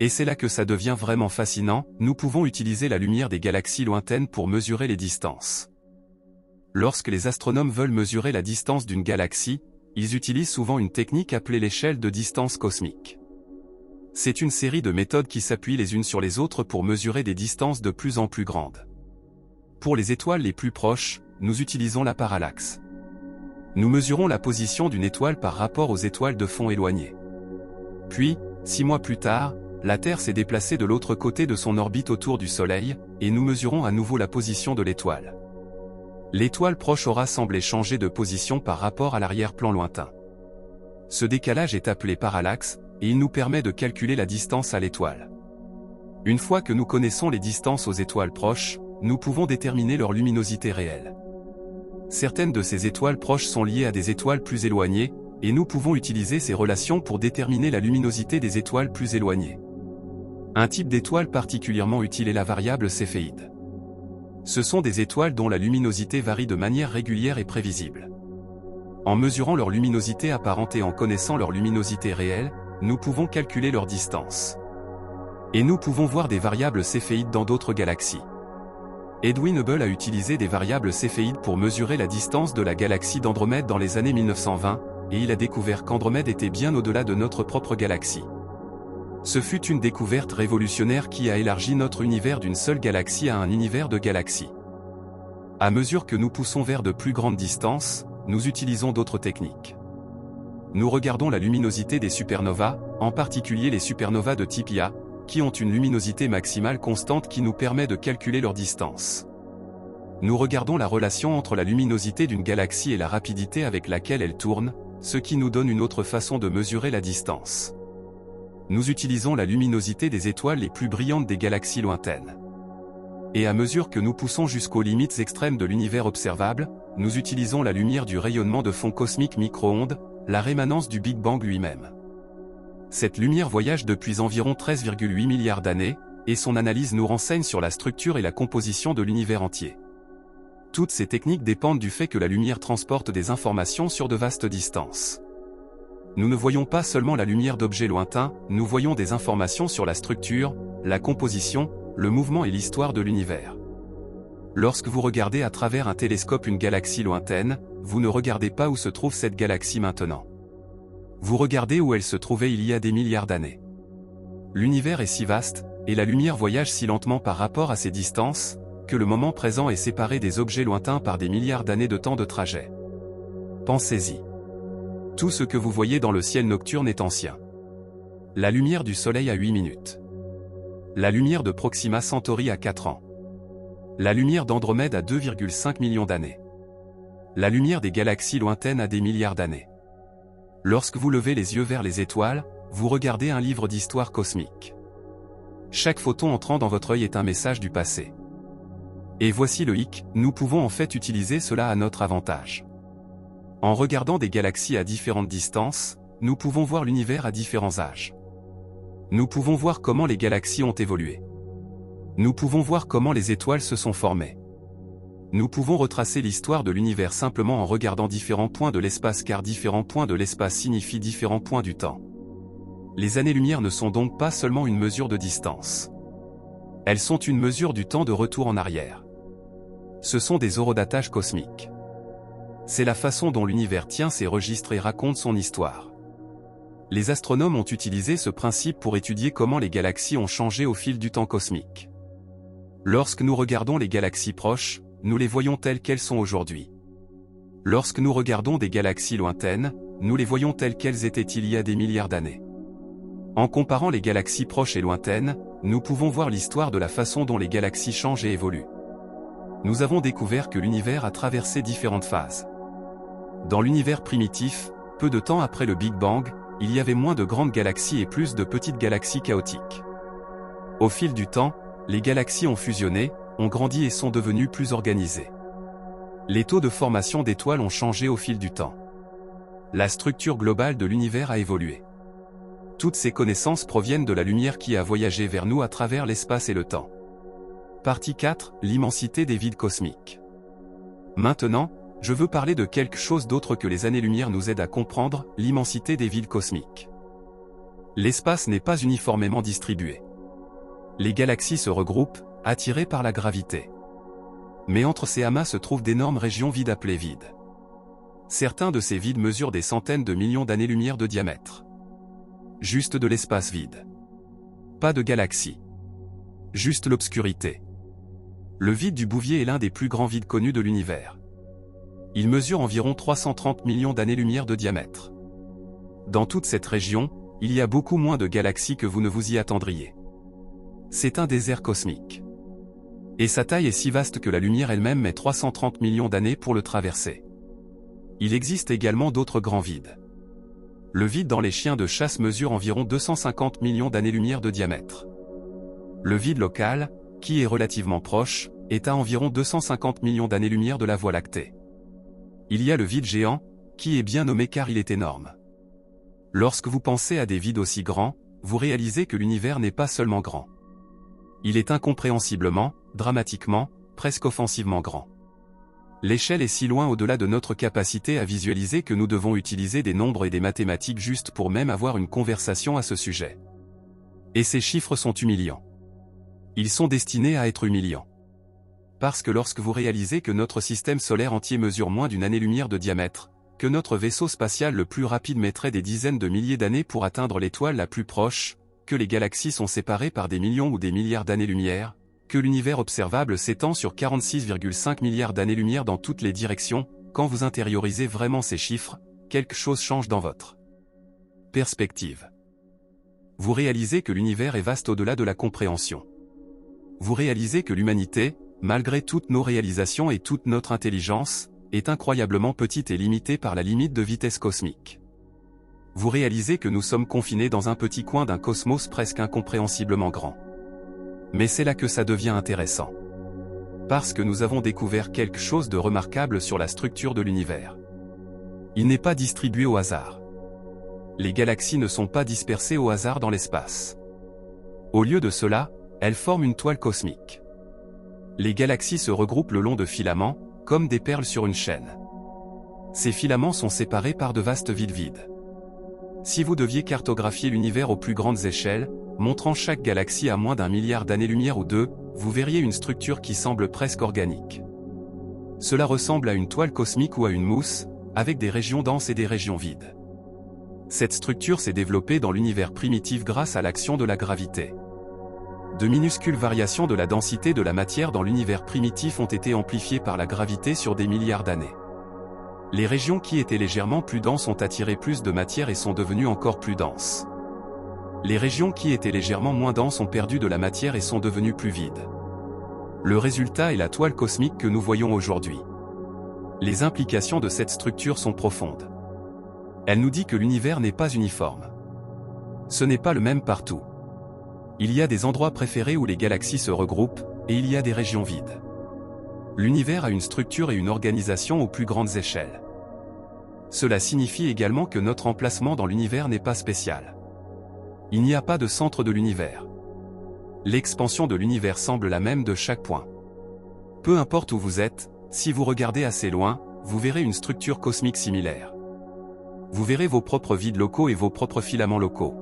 Et c'est là que ça devient vraiment fascinant, nous pouvons utiliser la lumière des galaxies lointaines pour mesurer les distances. Lorsque les astronomes veulent mesurer la distance d'une galaxie, ils utilisent souvent une technique appelée l'échelle de distance cosmique. C'est une série de méthodes qui s'appuient les unes sur les autres pour mesurer des distances de plus en plus grandes. Pour les étoiles les plus proches, nous utilisons la parallaxe. Nous mesurons la position d'une étoile par rapport aux étoiles de fond éloignées. Puis, 6 mois plus tard, la Terre s'est déplacée de l'autre côté de son orbite autour du Soleil, et nous mesurons à nouveau la position de l'étoile. L'étoile proche aura semblé changer de position par rapport à l'arrière-plan lointain. Ce décalage est appelé parallaxe, et il nous permet de calculer la distance à l'étoile. Une fois que nous connaissons les distances aux étoiles proches, nous pouvons déterminer leur luminosité réelle. Certaines de ces étoiles proches sont liées à des étoiles plus éloignées, et nous pouvons utiliser ces relations pour déterminer la luminosité des étoiles plus éloignées. Un type d'étoile particulièrement utile est la variable céphéide. Ce sont des étoiles dont la luminosité varie de manière régulière et prévisible. En mesurant leur luminosité apparente et en connaissant leur luminosité réelle, nous pouvons calculer leur distance. Et nous pouvons voir des variables céphéides dans d'autres galaxies. Edwin Hubble a utilisé des variables céphéides pour mesurer la distance de la galaxie d'Andromède dans les années 1920, et il a découvert qu'Andromède était bien au-delà de notre propre galaxie. Ce fut une découverte révolutionnaire qui a élargi notre univers d'une seule galaxie à un univers de galaxies. À mesure que nous poussons vers de plus grandes distances, nous utilisons d'autres techniques. Nous regardons la luminosité des supernovas, en particulier les supernovas de type Ia, qui ont une luminosité maximale constante qui nous permet de calculer leur distance. Nous regardons la relation entre la luminosité d'une galaxie et la rapidité avec laquelle elle tourne, ce qui nous donne une autre façon de mesurer la distance. Nous utilisons la luminosité des étoiles les plus brillantes des galaxies lointaines. Et à mesure que nous poussons jusqu'aux limites extrêmes de l'univers observable, nous utilisons la lumière du rayonnement de fond cosmique micro-ondes, la rémanence du Big Bang lui-même. Cette lumière voyage depuis environ 13,8 milliards d'années, et son analyse nous renseigne sur la structure et la composition de l'univers entier. Toutes ces techniques dépendent du fait que la lumière transporte des informations sur de vastes distances. Nous ne voyons pas seulement la lumière d'objets lointains, nous voyons des informations sur la structure, la composition, le mouvement et l'histoire de l'univers. Lorsque vous regardez à travers un télescope une galaxie lointaine, vous ne regardez pas où se trouve cette galaxie maintenant. Vous regardez où elle se trouvait il y a des milliards d'années. L'univers est si vaste, et la lumière voyage si lentement par rapport à ces distances, que le moment présent est séparé des objets lointains par des milliards d'années de temps de trajet. Pensez-y. Tout ce que vous voyez dans le ciel nocturne est ancien. La lumière du Soleil a 8 minutes. La lumière de Proxima Centauri a 4 ans. La lumière d'Andromède a 2,5 millions d'années. La lumière des galaxies lointaines a des milliards d'années. Lorsque vous levez les yeux vers les étoiles, vous regardez un livre d'histoire cosmique. Chaque photon entrant dans votre œil est un message du passé. Et voici le hic, nous pouvons en fait utiliser cela à notre avantage. En regardant des galaxies à différentes distances, nous pouvons voir l'univers à différents âges. Nous pouvons voir comment les galaxies ont évolué. Nous pouvons voir comment les étoiles se sont formées. Nous pouvons retracer l'histoire de l'univers simplement en regardant différents points de l'espace car différents points de l'espace signifient différents points du temps. Les années-lumière ne sont donc pas seulement une mesure de distance. Elles sont une mesure du temps de retour en arrière. Ce sont des horodatages cosmiques. C'est la façon dont l'univers tient ses registres et raconte son histoire. Les astronomes ont utilisé ce principe pour étudier comment les galaxies ont changé au fil du temps cosmique. Lorsque nous regardons les galaxies proches, nous les voyons telles qu'elles sont aujourd'hui. Lorsque nous regardons des galaxies lointaines, nous les voyons telles qu'elles étaient il y a des milliards d'années. En comparant les galaxies proches et lointaines, nous pouvons voir l'histoire de la façon dont les galaxies changent et évoluent. Nous avons découvert que l'univers a traversé différentes phases. Dans l'univers primitif, peu de temps après le Big Bang, il y avait moins de grandes galaxies et plus de petites galaxies chaotiques. Au fil du temps, les galaxies ont fusionné, ont grandi et sont devenues plus organisées. Les taux de formation d'étoiles ont changé au fil du temps. La structure globale de l'univers a évolué. Toutes ces connaissances proviennent de la lumière qui a voyagé vers nous à travers l'espace et le temps. Partie 4, l'immensité des vides cosmiques. Maintenant, je veux parler de quelque chose d'autre que les années-lumière nous aident à comprendre, l'immensité des vides cosmiques. L'espace n'est pas uniformément distribué. Les galaxies se regroupent, attirées par la gravité. Mais entre ces amas se trouvent d'énormes régions vides appelées vides. Certains de ces vides mesurent des centaines de millions d'années-lumière de diamètre. Juste de l'espace vide. Pas de galaxies. Juste l'obscurité. Le vide du Bouvier est l'un des plus grands vides connus de l'univers. Il mesure environ 330 millions d'années-lumière de diamètre. Dans toute cette région, il y a beaucoup moins de galaxies que vous ne vous y attendriez. C'est un désert cosmique. Et sa taille est si vaste que la lumière elle-même met 330 millions d'années pour le traverser. Il existe également d'autres grands vides. Le vide dans les chiens de chasse mesure environ 250 millions d'années-lumière de diamètre. Le vide local, qui est relativement proche, est à environ 250 millions d'années-lumière de la Voie lactée. Il y a le vide géant, qui est bien nommé car il est énorme. Lorsque vous pensez à des vides aussi grands, vous réalisez que l'univers n'est pas seulement grand. Il est incompréhensiblement, dramatiquement, presque offensivement grand. L'échelle est si loin au-delà de notre capacité à visualiser que nous devons utiliser des nombres et des mathématiques juste pour même avoir une conversation à ce sujet. Et ces chiffres sont humiliants. Ils sont destinés à être humiliants. Parce que lorsque vous réalisez que notre système solaire entier mesure moins d'une année-lumière de diamètre, que notre vaisseau spatial le plus rapide mettrait des dizaines de milliers d'années pour atteindre l'étoile la plus proche, que les galaxies sont séparées par des millions ou des milliards d'années-lumière, que l'univers observable s'étend sur 46,5 milliards d'années-lumière dans toutes les directions, quand vous intériorisez vraiment ces chiffres, quelque chose change dans votre perspective. Vous réalisez que l'univers est vaste au-delà de la compréhension. Vous réalisez que l'humanité, malgré toutes nos réalisations et toute notre intelligence, est incroyablement petite et limitée par la limite de vitesse cosmique. Vous réalisez que nous sommes confinés dans un petit coin d'un cosmos presque incompréhensiblement grand. Mais c'est là que ça devient intéressant. Parce que nous avons découvert quelque chose de remarquable sur la structure de l'univers. Il n'est pas distribué au hasard. Les galaxies ne sont pas dispersées au hasard dans l'espace. Au lieu de cela, elles forment une toile cosmique. Les galaxies se regroupent le long de filaments, comme des perles sur une chaîne. Ces filaments sont séparés par de vastes vides vides. Si vous deviez cartographier l'univers aux plus grandes échelles, montrant chaque galaxie à moins d'1 milliard d'années-lumière ou deux, vous verriez une structure qui semble presque organique. Cela ressemble à une toile cosmique ou à une mousse, avec des régions denses et des régions vides. Cette structure s'est développée dans l'univers primitif grâce à l'action de la gravité. De minuscules variations de la densité de la matière dans l'univers primitif ont été amplifiées par la gravité sur des milliards d'années. Les régions qui étaient légèrement plus denses ont attiré plus de matière et sont devenues encore plus denses. Les régions qui étaient légèrement moins denses ont perdu de la matière et sont devenues plus vides. Le résultat est la toile cosmique que nous voyons aujourd'hui. Les implications de cette structure sont profondes. Elle nous dit que l'univers n'est pas uniforme. Ce n'est pas le même partout. Il y a des endroits préférés où les galaxies se regroupent, et il y a des régions vides. L'univers a une structure et une organisation aux plus grandes échelles. Cela signifie également que notre emplacement dans l'univers n'est pas spécial. Il n'y a pas de centre de l'univers. L'expansion de l'univers semble la même de chaque point. Peu importe où vous êtes, si vous regardez assez loin, vous verrez une structure cosmique similaire. Vous verrez vos propres vides locaux et vos propres filaments locaux.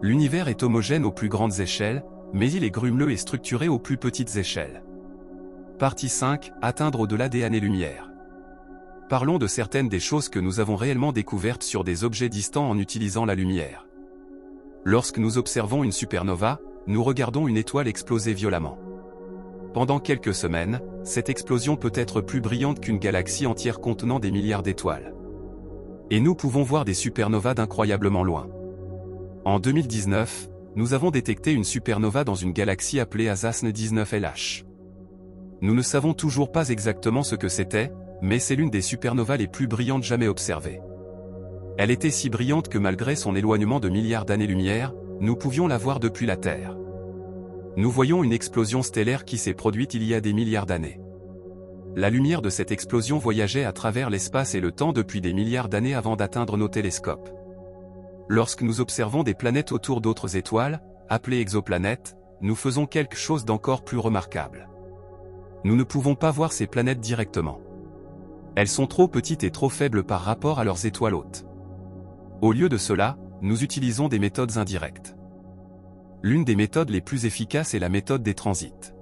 L'univers est homogène aux plus grandes échelles, mais il est grumeleux et structuré aux plus petites échelles. Partie 5. Atteindre au-delà des années-lumière. Parlons de certaines des choses que nous avons réellement découvertes sur des objets distants en utilisant la lumière. Lorsque nous observons une supernova, nous regardons une étoile exploser violemment. Pendant quelques semaines, cette explosion peut être plus brillante qu'une galaxie entière contenant des milliards d'étoiles. Et nous pouvons voir des supernovas d'incroyablement loin. En 2019, nous avons détecté une supernova dans une galaxie appelée Asasne 19 LH. Nous ne savons toujours pas exactement ce que c'était, mais c'est l'une des supernovas les plus brillantes jamais observées. Elle était si brillante que malgré son éloignement de milliards d'années-lumière, nous pouvions la voir depuis la Terre. Nous voyons une explosion stellaire qui s'est produite il y a des milliards d'années. La lumière de cette explosion voyageait à travers l'espace et le temps depuis des milliards d'années avant d'atteindre nos télescopes. Lorsque nous observons des planètes autour d'autres étoiles, appelées exoplanètes, nous faisons quelque chose d'encore plus remarquable. Nous ne pouvons pas voir ces planètes directement. Elles sont trop petites et trop faibles par rapport à leurs étoiles hôtes. Au lieu de cela, nous utilisons des méthodes indirectes. L'une des méthodes les plus efficaces est la méthode des transits.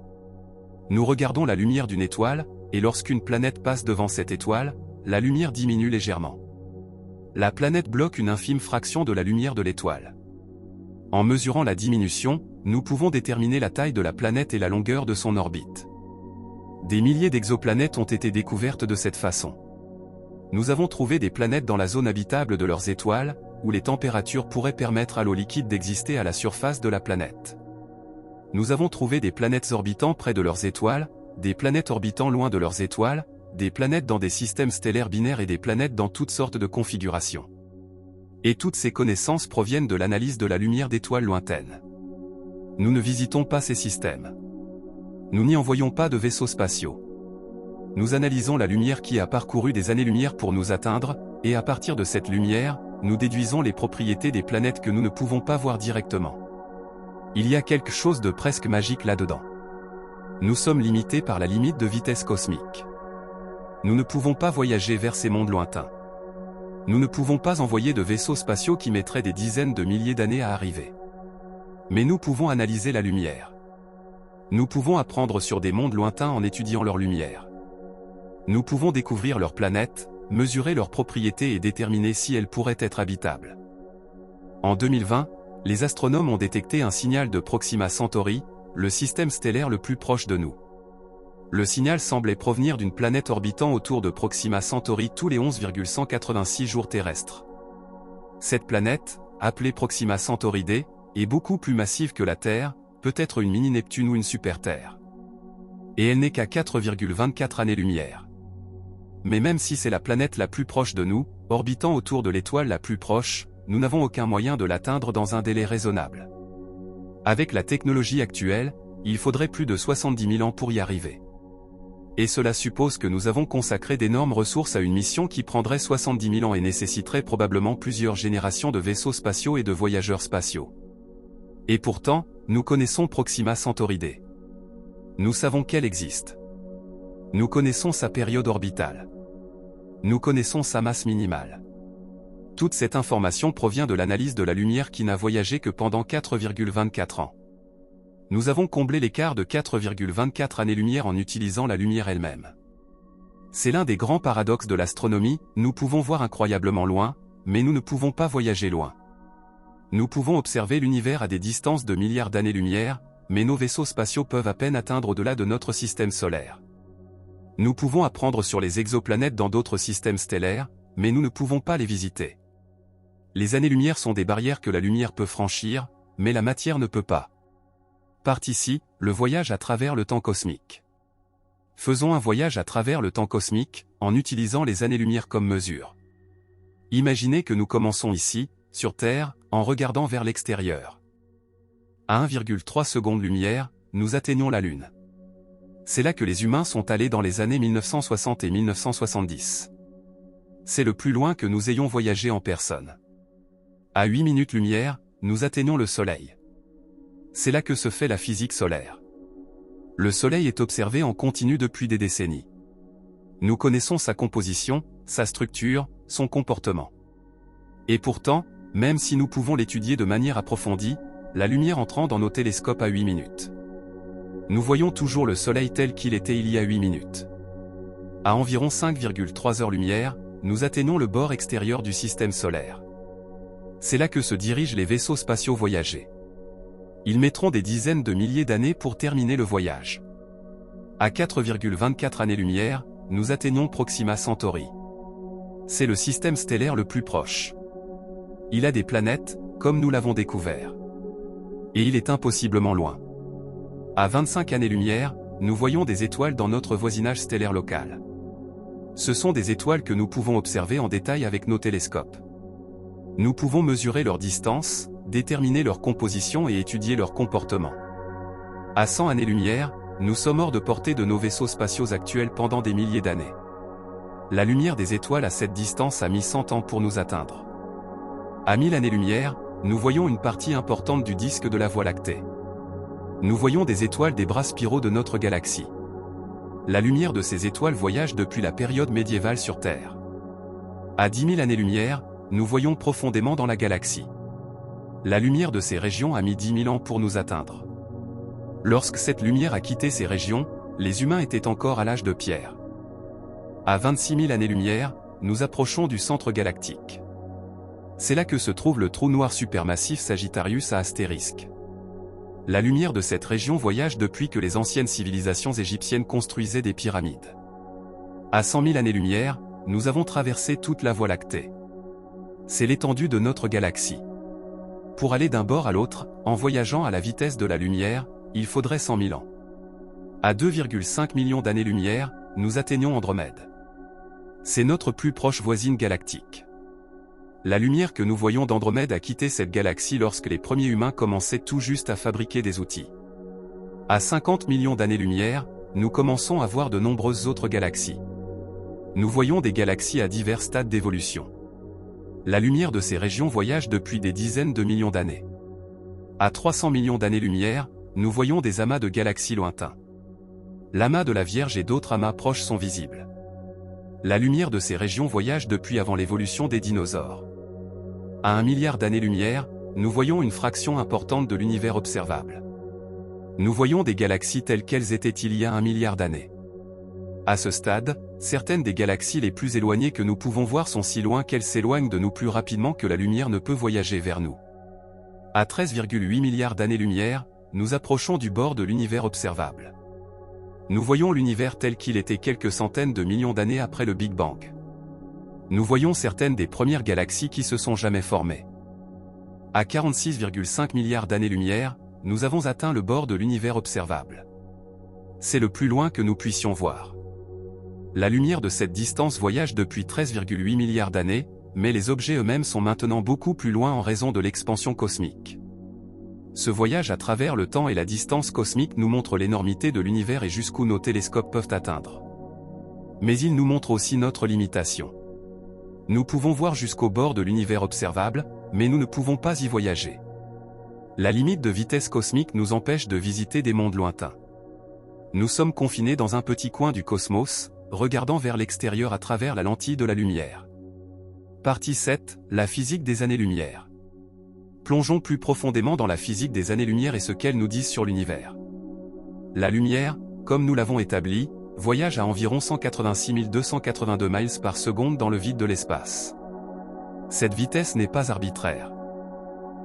Nous regardons la lumière d'une étoile, et lorsqu'une planète passe devant cette étoile, la lumière diminue légèrement. La planète bloque une infime fraction de la lumière de l'étoile. En mesurant la diminution, nous pouvons déterminer la taille de la planète et la longueur de son orbite. Des milliers d'exoplanètes ont été découvertes de cette façon. Nous avons trouvé des planètes dans la zone habitable de leurs étoiles, où les températures pourraient permettre à l'eau liquide d'exister à la surface de la planète. Nous avons trouvé des planètes orbitant près de leurs étoiles, des planètes orbitant loin de leurs étoiles, des planètes dans des systèmes stellaires binaires et des planètes dans toutes sortes de configurations. Et toutes ces connaissances proviennent de l'analyse de la lumière d'étoiles lointaines. Nous ne visitons pas ces systèmes. Nous n'y envoyons pas de vaisseaux spatiaux. Nous analysons la lumière qui a parcouru des années-lumière pour nous atteindre, et à partir de cette lumière, nous déduisons les propriétés des planètes que nous ne pouvons pas voir directement. Il y a quelque chose de presque magique là-dedans. Nous sommes limités par la limite de vitesse cosmique. Nous ne pouvons pas voyager vers ces mondes lointains. Nous ne pouvons pas envoyer de vaisseaux spatiaux qui mettraient des dizaines de milliers d'années à arriver. Mais nous pouvons analyser la lumière. Nous pouvons apprendre sur des mondes lointains en étudiant leur lumière. Nous pouvons découvrir leurs planètes, mesurer leurs propriétés et déterminer si elles pourraient être habitables. En 2020, les astronomes ont détecté un signal de Proxima Centauri, le système stellaire le plus proche de nous. Le signal semblait provenir d'une planète orbitant autour de Proxima Centauri tous les 11,186 jours terrestres. Cette planète, appelée Proxima Centauri D, est beaucoup plus massive que la Terre, peut-être une mini-Neptune ou une super-Terre. Et elle n'est qu'à 4,24 années-lumière. Mais même si c'est la planète la plus proche de nous, orbitant autour de l'étoile la plus proche, nous n'avons aucun moyen de l'atteindre dans un délai raisonnable. Avec la technologie actuelle, il faudrait plus de 70 000 ans pour y arriver. Et cela suppose que nous avons consacré d'énormes ressources à une mission qui prendrait 70 000 ans et nécessiterait probablement plusieurs générations de vaisseaux spatiaux et de voyageurs spatiaux. Et pourtant, nous connaissons Proxima Centauri D. Nous savons qu'elle existe. Nous connaissons sa période orbitale. Nous connaissons sa masse minimale. Toute cette information provient de l'analyse de la lumière qui n'a voyagé que pendant 4,24 ans. Nous avons comblé l'écart de 4,24 années-lumière en utilisant la lumière elle-même. C'est l'un des grands paradoxes de l'astronomie, nous pouvons voir incroyablement loin, mais nous ne pouvons pas voyager loin. Nous pouvons observer l'univers à des distances de milliards d'années-lumière, mais nos vaisseaux spatiaux peuvent à peine atteindre au-delà de notre système solaire. Nous pouvons apprendre sur les exoplanètes dans d'autres systèmes stellaires, mais nous ne pouvons pas les visiter. Les années-lumière sont des barrières que la lumière peut franchir, mais la matière ne peut pas. Partie 6, le voyage à travers le temps cosmique. Faisons un voyage à travers le temps cosmique, en utilisant les années-lumière comme mesure. Imaginez que nous commençons ici, sur Terre, en regardant vers l'extérieur. À 1,3 secondes-lumière, nous atteignons la Lune. C'est là que les humains sont allés dans les années 1960 et 1970. C'est le plus loin que nous ayons voyagé en personne. À 8 minutes-lumière, nous atteignons le Soleil. C'est là que se fait la physique solaire. Le Soleil est observé en continu depuis des décennies. Nous connaissons sa composition, sa structure, son comportement. Et pourtant, même si nous pouvons l'étudier de manière approfondie, la lumière entrant dans nos télescopes à 8 minutes. Nous voyons toujours le Soleil tel qu'il était il y a 8 minutes. À environ 5,3 heures-lumière, nous atteignons le bord extérieur du système solaire. C'est là que se dirigent les vaisseaux spatiaux voyagers. Ils mettront des dizaines de milliers d'années pour terminer le voyage. À 4,24 années-lumière, nous atteignons Proxima Centauri. C'est le système stellaire le plus proche. Il a des planètes, comme nous l'avons découvert. Et il est impossiblement loin. À 25 années-lumière, nous voyons des étoiles dans notre voisinage stellaire local. Ce sont des étoiles que nous pouvons observer en détail avec nos télescopes. Nous pouvons mesurer leur distance, déterminer leur composition et étudier leur comportement. À 100 années-lumière, nous sommes hors de portée de nos vaisseaux spatiaux actuels pendant des milliers d'années. La lumière des étoiles à cette distance a mis 100 ans pour nous atteindre. À 1000 années-lumière, nous voyons une partie importante du disque de la Voie lactée. Nous voyons des étoiles des bras spiraux de notre galaxie. La lumière de ces étoiles voyage depuis la période médiévale sur Terre. À 10 000 années-lumière, nous voyons profondément dans la galaxie. La lumière de ces régions a mis 10 000 ans pour nous atteindre. Lorsque cette lumière a quitté ces régions, les humains étaient encore à l'âge de pierre. À 26 000 années-lumière, nous approchons du centre galactique. C'est là que se trouve le trou noir supermassif Sagittarius à astérisque. La lumière de cette région voyage depuis que les anciennes civilisations égyptiennes construisaient des pyramides. À 100 000 années-lumière, nous avons traversé toute la Voie lactée. C'est l'étendue de notre galaxie. Pour aller d'un bord à l'autre, en voyageant à la vitesse de la lumière, il faudrait 100 000 ans. À 2,5 millions d'années-lumière, nous atteignons Andromède. C'est notre plus proche voisine galactique. La lumière que nous voyons d'Andromède a quitté cette galaxie lorsque les premiers humains commençaient tout juste à fabriquer des outils. À 50 millions d'années-lumière, nous commençons à voir de nombreuses autres galaxies. Nous voyons des galaxies à divers stades d'évolution. La lumière de ces régions voyage depuis des dizaines de millions d'années. À 300 millions d'années-lumière, nous voyons des amas de galaxies lointains. L'amas de la Vierge et d'autres amas proches sont visibles. La lumière de ces régions voyage depuis avant l'évolution des dinosaures. À 1 milliard d'années-lumière, nous voyons une fraction importante de l'univers observable. Nous voyons des galaxies telles qu'elles étaient il y a 1 milliard d'années. À ce stade, certaines des galaxies les plus éloignées que nous pouvons voir sont si loin qu'elles s'éloignent de nous plus rapidement que la lumière ne peut voyager vers nous. À 13,8 milliards d'années-lumière, nous approchons du bord de l'univers observable. Nous voyons l'univers tel qu'il était quelques centaines de millions d'années après le Big Bang. Nous voyons certaines des premières galaxies qui se sont jamais formées. À 46,5 milliards d'années-lumière, nous avons atteint le bord de l'univers observable. C'est le plus loin que nous puissions voir. La lumière de cette distance voyage depuis 13,8 milliards d'années, mais les objets eux-mêmes sont maintenant beaucoup plus loin en raison de l'expansion cosmique. Ce voyage à travers le temps et la distance cosmique nous montre l'énormité de l'univers et jusqu'où nos télescopes peuvent atteindre. Mais il nous montre aussi notre limitation. Nous pouvons voir jusqu'au bord de l'univers observable, mais nous ne pouvons pas y voyager. La limite de vitesse cosmique nous empêche de visiter des mondes lointains. Nous sommes confinés dans un petit coin du cosmos, regardant vers l'extérieur à travers la lentille de la lumière. Partie 7, la physique des années-lumière. Plongeons plus profondément dans la physique des années-lumière et ce qu'elles nous disent sur l'univers. La lumière, comme nous l'avons établi, voyage à environ 186 282 miles par seconde dans le vide de l'espace. Cette vitesse n'est pas arbitraire.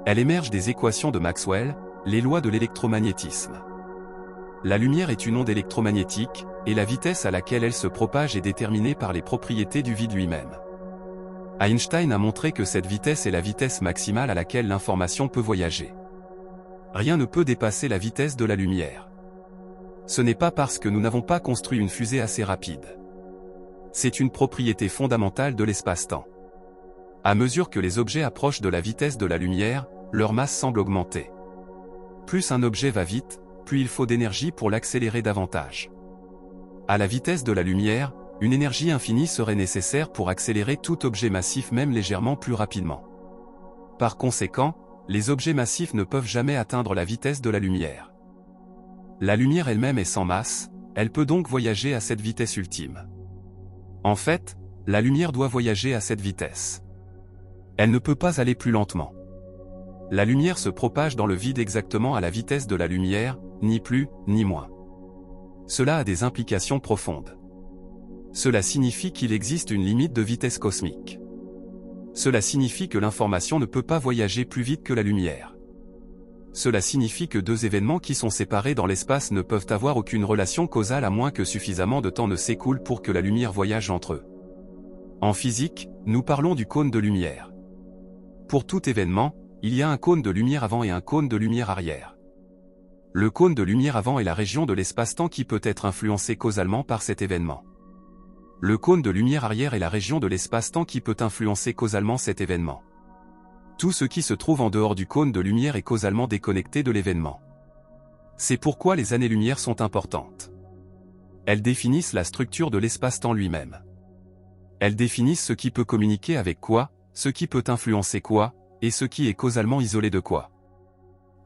Elle émerge des équations de Maxwell, les lois de l'électromagnétisme. La lumière est une onde électromagnétique, et la vitesse à laquelle elle se propage est déterminée par les propriétés du vide lui-même. Einstein a montré que cette vitesse est la vitesse maximale à laquelle l'information peut voyager. Rien ne peut dépasser la vitesse de la lumière. Ce n'est pas parce que nous n'avons pas construit une fusée assez rapide. C'est une propriété fondamentale de l'espace-temps. À mesure que les objets approchent de la vitesse de la lumière, leur masse semble augmenter. Plus un objet va vite, plus il faut d'énergie pour l'accélérer davantage. À la vitesse de la lumière, une énergie infinie serait nécessaire pour accélérer tout objet massif même légèrement plus rapidement. Par conséquent, les objets massifs ne peuvent jamais atteindre la vitesse de la lumière. La lumière elle-même est sans masse, elle peut donc voyager à cette vitesse ultime. En fait, la lumière doit voyager à cette vitesse. Elle ne peut pas aller plus lentement. La lumière se propage dans le vide exactement à la vitesse de la lumière, ni plus, ni moins. Cela a des implications profondes. Cela signifie qu'il existe une limite de vitesse cosmique. Cela signifie que l'information ne peut pas voyager plus vite que la lumière. Cela signifie que deux événements qui sont séparés dans l'espace ne peuvent avoir aucune relation causale à moins que suffisamment de temps ne s'écoule pour que la lumière voyage entre eux. En physique, nous parlons du cône de lumière. Pour tout événement, il y a un cône de lumière avant et un cône de lumière arrière. Le cône de lumière avant est la région de l'espace-temps qui peut être influencée causalement par cet événement. Le cône de lumière arrière est la région de l'espace-temps qui peut influencer causalement cet événement. Tout ce qui se trouve en dehors du cône de lumière est causalement déconnecté de l'événement. C'est pourquoi les années-lumière sont importantes. Elles définissent la structure de l'espace-temps lui-même. Elles définissent ce qui peut communiquer avec quoi, ce qui peut influencer quoi, et ce qui est causalement isolé de quoi.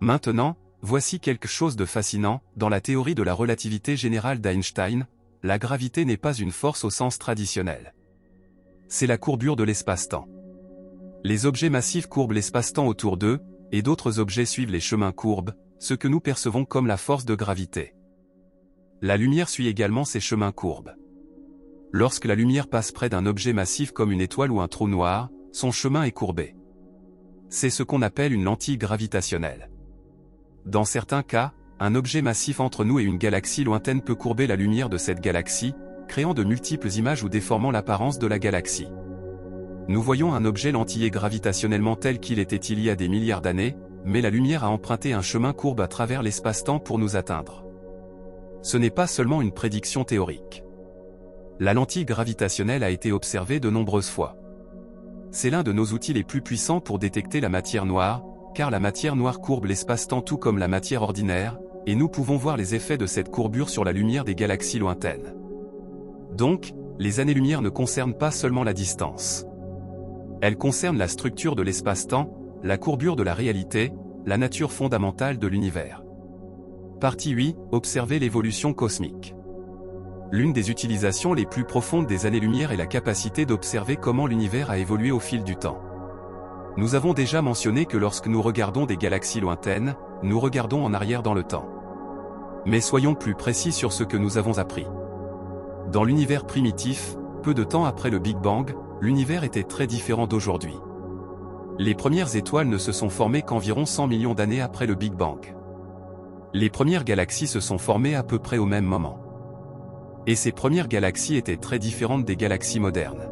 Maintenant, voici quelque chose de fascinant, dans la théorie de la relativité générale d'Einstein, la gravité n'est pas une force au sens traditionnel. C'est la courbure de l'espace-temps. Les objets massifs courbent l'espace-temps autour d'eux, et d'autres objets suivent les chemins courbes, ce que nous percevons comme la force de gravité. La lumière suit également ces chemins courbes. Lorsque la lumière passe près d'un objet massif comme une étoile ou un trou noir, son chemin est courbé. C'est ce qu'on appelle une lentille gravitationnelle. Dans certains cas, un objet massif entre nous et une galaxie lointaine peut courber la lumière de cette galaxie, créant de multiples images ou déformant l'apparence de la galaxie. Nous voyons un objet lentillé gravitationnellement tel qu'il était il y a des milliards d'années, mais la lumière a emprunté un chemin courbe à travers l'espace-temps pour nous atteindre. Ce n'est pas seulement une prédiction théorique. La lentille gravitationnelle a été observée de nombreuses fois. C'est l'un de nos outils les plus puissants pour détecter la matière noire, car la matière noire courbe l'espace-temps tout comme la matière ordinaire, et nous pouvons voir les effets de cette courbure sur la lumière des galaxies lointaines. Donc, les années-lumière ne concernent pas seulement la distance. Elles concernent la structure de l'espace-temps, la courbure de la réalité, la nature fondamentale de l'univers. Partie 8, observer l'évolution cosmique. L'une des utilisations les plus profondes des années-lumière est la capacité d'observer comment l'univers a évolué au fil du temps. Nous avons déjà mentionné que lorsque nous regardons des galaxies lointaines, nous regardons en arrière dans le temps. Mais soyons plus précis sur ce que nous avons appris. Dans l'univers primitif, peu de temps après le Big Bang, l'univers était très différent d'aujourd'hui. Les premières étoiles ne se sont formées qu'environ 100 millions d'années après le Big Bang. Les premières galaxies se sont formées à peu près au même moment. Et ces premières galaxies étaient très différentes des galaxies modernes.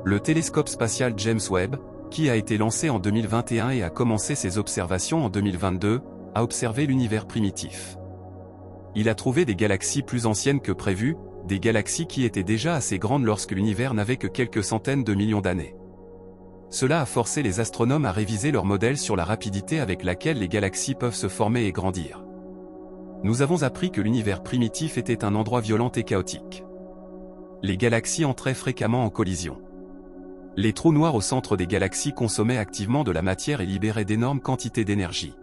Le télescope spatial James Webb, qui a été lancé en 2021 et a commencé ses observations en 2022, a observé l'univers primitif. Il a trouvé des galaxies plus anciennes que prévu, des galaxies qui étaient déjà assez grandes lorsque l'univers n'avait que quelques centaines de millions d'années. Cela a forcé les astronomes à réviser leurs modèles sur la rapidité avec laquelle les galaxies peuvent se former et grandir. Nous avons appris que l'univers primitif était un endroit violent et chaotique. Les galaxies entraient fréquemment en collision. Les trous noirs au centre des galaxies consommaient activement de la matière et libéraient d'énormes quantités d'énergie.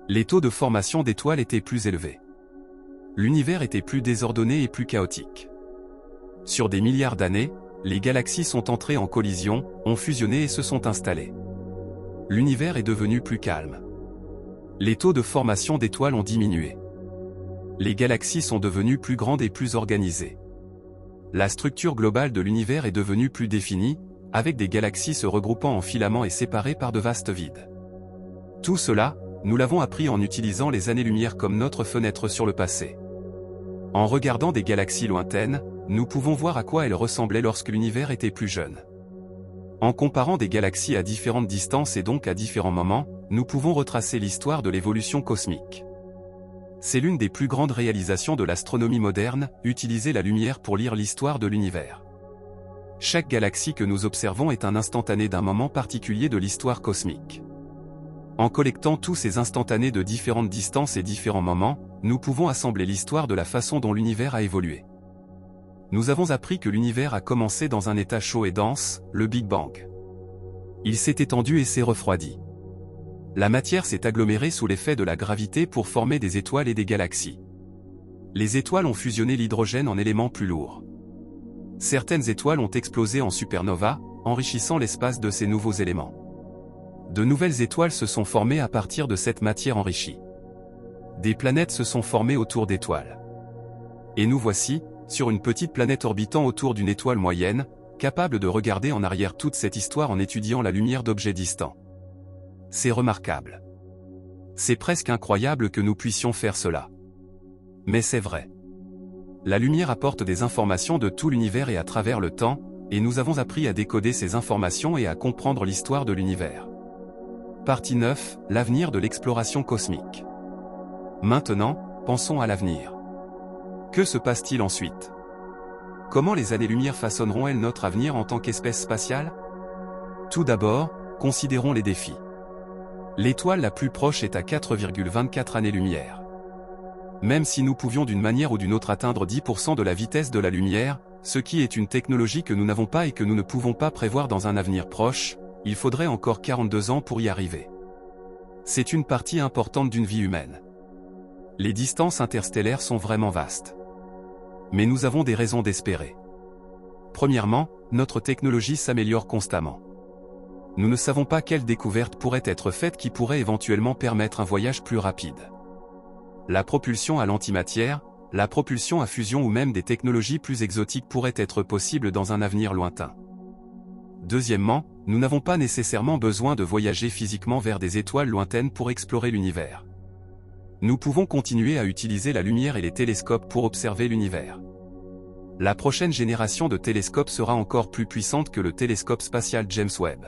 Les taux de formation d'étoiles étaient plus élevés. L'univers était plus désordonné et plus chaotique. Sur des milliards d'années, les galaxies sont entrées en collision, ont fusionné et se sont installées. L'univers est devenu plus calme. Les taux de formation d'étoiles ont diminué. Les galaxies sont devenues plus grandes et plus organisées. La structure globale de l'univers est devenue plus définie, avec des galaxies se regroupant en filaments et séparées par de vastes vides. Tout cela, nous l'avons appris en utilisant les années-lumière comme notre fenêtre sur le passé. En regardant des galaxies lointaines, nous pouvons voir à quoi elles ressemblaient lorsque l'univers était plus jeune. En comparant des galaxies à différentes distances et donc à différents moments, nous pouvons retracer l'histoire de l'évolution cosmique. C'est l'une des plus grandes réalisations de l'astronomie moderne, utiliser la lumière pour lire l'histoire de l'univers. Chaque galaxie que nous observons est un instantané d'un moment particulier de l'histoire cosmique. En collectant tous ces instantanés de différentes distances et différents moments, nous pouvons assembler l'histoire de la façon dont l'univers a évolué. Nous avons appris que l'univers a commencé dans un état chaud et dense, le Big Bang. Il s'est étendu et s'est refroidi. La matière s'est agglomérée sous l'effet de la gravité pour former des étoiles et des galaxies. Les étoiles ont fusionné l'hydrogène en éléments plus lourds. Certaines étoiles ont explosé en supernova, enrichissant l'espace de ces nouveaux éléments. De nouvelles étoiles se sont formées à partir de cette matière enrichie. Des planètes se sont formées autour d'étoiles. Et nous voici, sur une petite planète orbitant autour d'une étoile moyenne, capable de regarder en arrière toute cette histoire en étudiant la lumière d'objets distants. C'est remarquable. C'est presque incroyable que nous puissions faire cela. Mais c'est vrai. La lumière apporte des informations de tout l'univers et à travers le temps, et nous avons appris à décoder ces informations et à comprendre l'histoire de l'univers. Partie 9, l'avenir de l'exploration cosmique. Maintenant, pensons à l'avenir. Que se passe-t-il ensuite? Comment les années-lumière façonneront-elles notre avenir en tant qu'espèce spatiale? Tout d'abord, considérons les défis. L'étoile la plus proche est à 4,24 années-lumière. Même si nous pouvions d'une manière ou d'une autre atteindre 10% de la vitesse de la lumière, ce qui est une technologie que nous n'avons pas et que nous ne pouvons pas prévoir dans un avenir proche, il faudrait encore 42 ans pour y arriver. C'est une partie importante d'une vie humaine. Les distances interstellaires sont vraiment vastes. Mais nous avons des raisons d'espérer. Premièrement, notre technologie s'améliore constamment. Nous ne savons pas quelle découverte pourrait être faite qui pourrait éventuellement permettre un voyage plus rapide. La propulsion à l'antimatière, la propulsion à fusion ou même des technologies plus exotiques pourraient être possibles dans un avenir lointain. Deuxièmement, nous n'avons pas nécessairement besoin de voyager physiquement vers des étoiles lointaines pour explorer l'univers. Nous pouvons continuer à utiliser la lumière et les télescopes pour observer l'univers. La prochaine génération de télescopes sera encore plus puissante que le télescope spatial James Webb.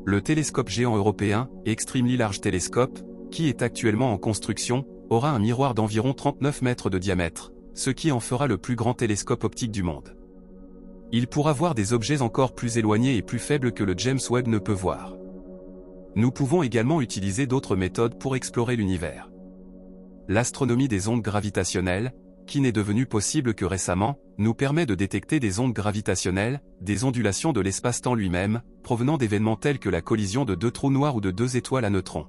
Le télescope géant européen, Extremely Large Telescope, qui est actuellement en construction, aura un miroir d'environ 39 mètres de diamètre, ce qui en fera le plus grand télescope optique du monde. Il pourra voir des objets encore plus éloignés et plus faibles que le James Webb ne peut voir. Nous pouvons également utiliser d'autres méthodes pour explorer l'univers. L'astronomie des ondes gravitationnelles, qui n'est devenue possible que récemment, nous permet de détecter des ondes gravitationnelles, des ondulations de l'espace-temps lui-même, provenant d'événements tels que la collision de deux trous noirs ou de deux étoiles à neutrons.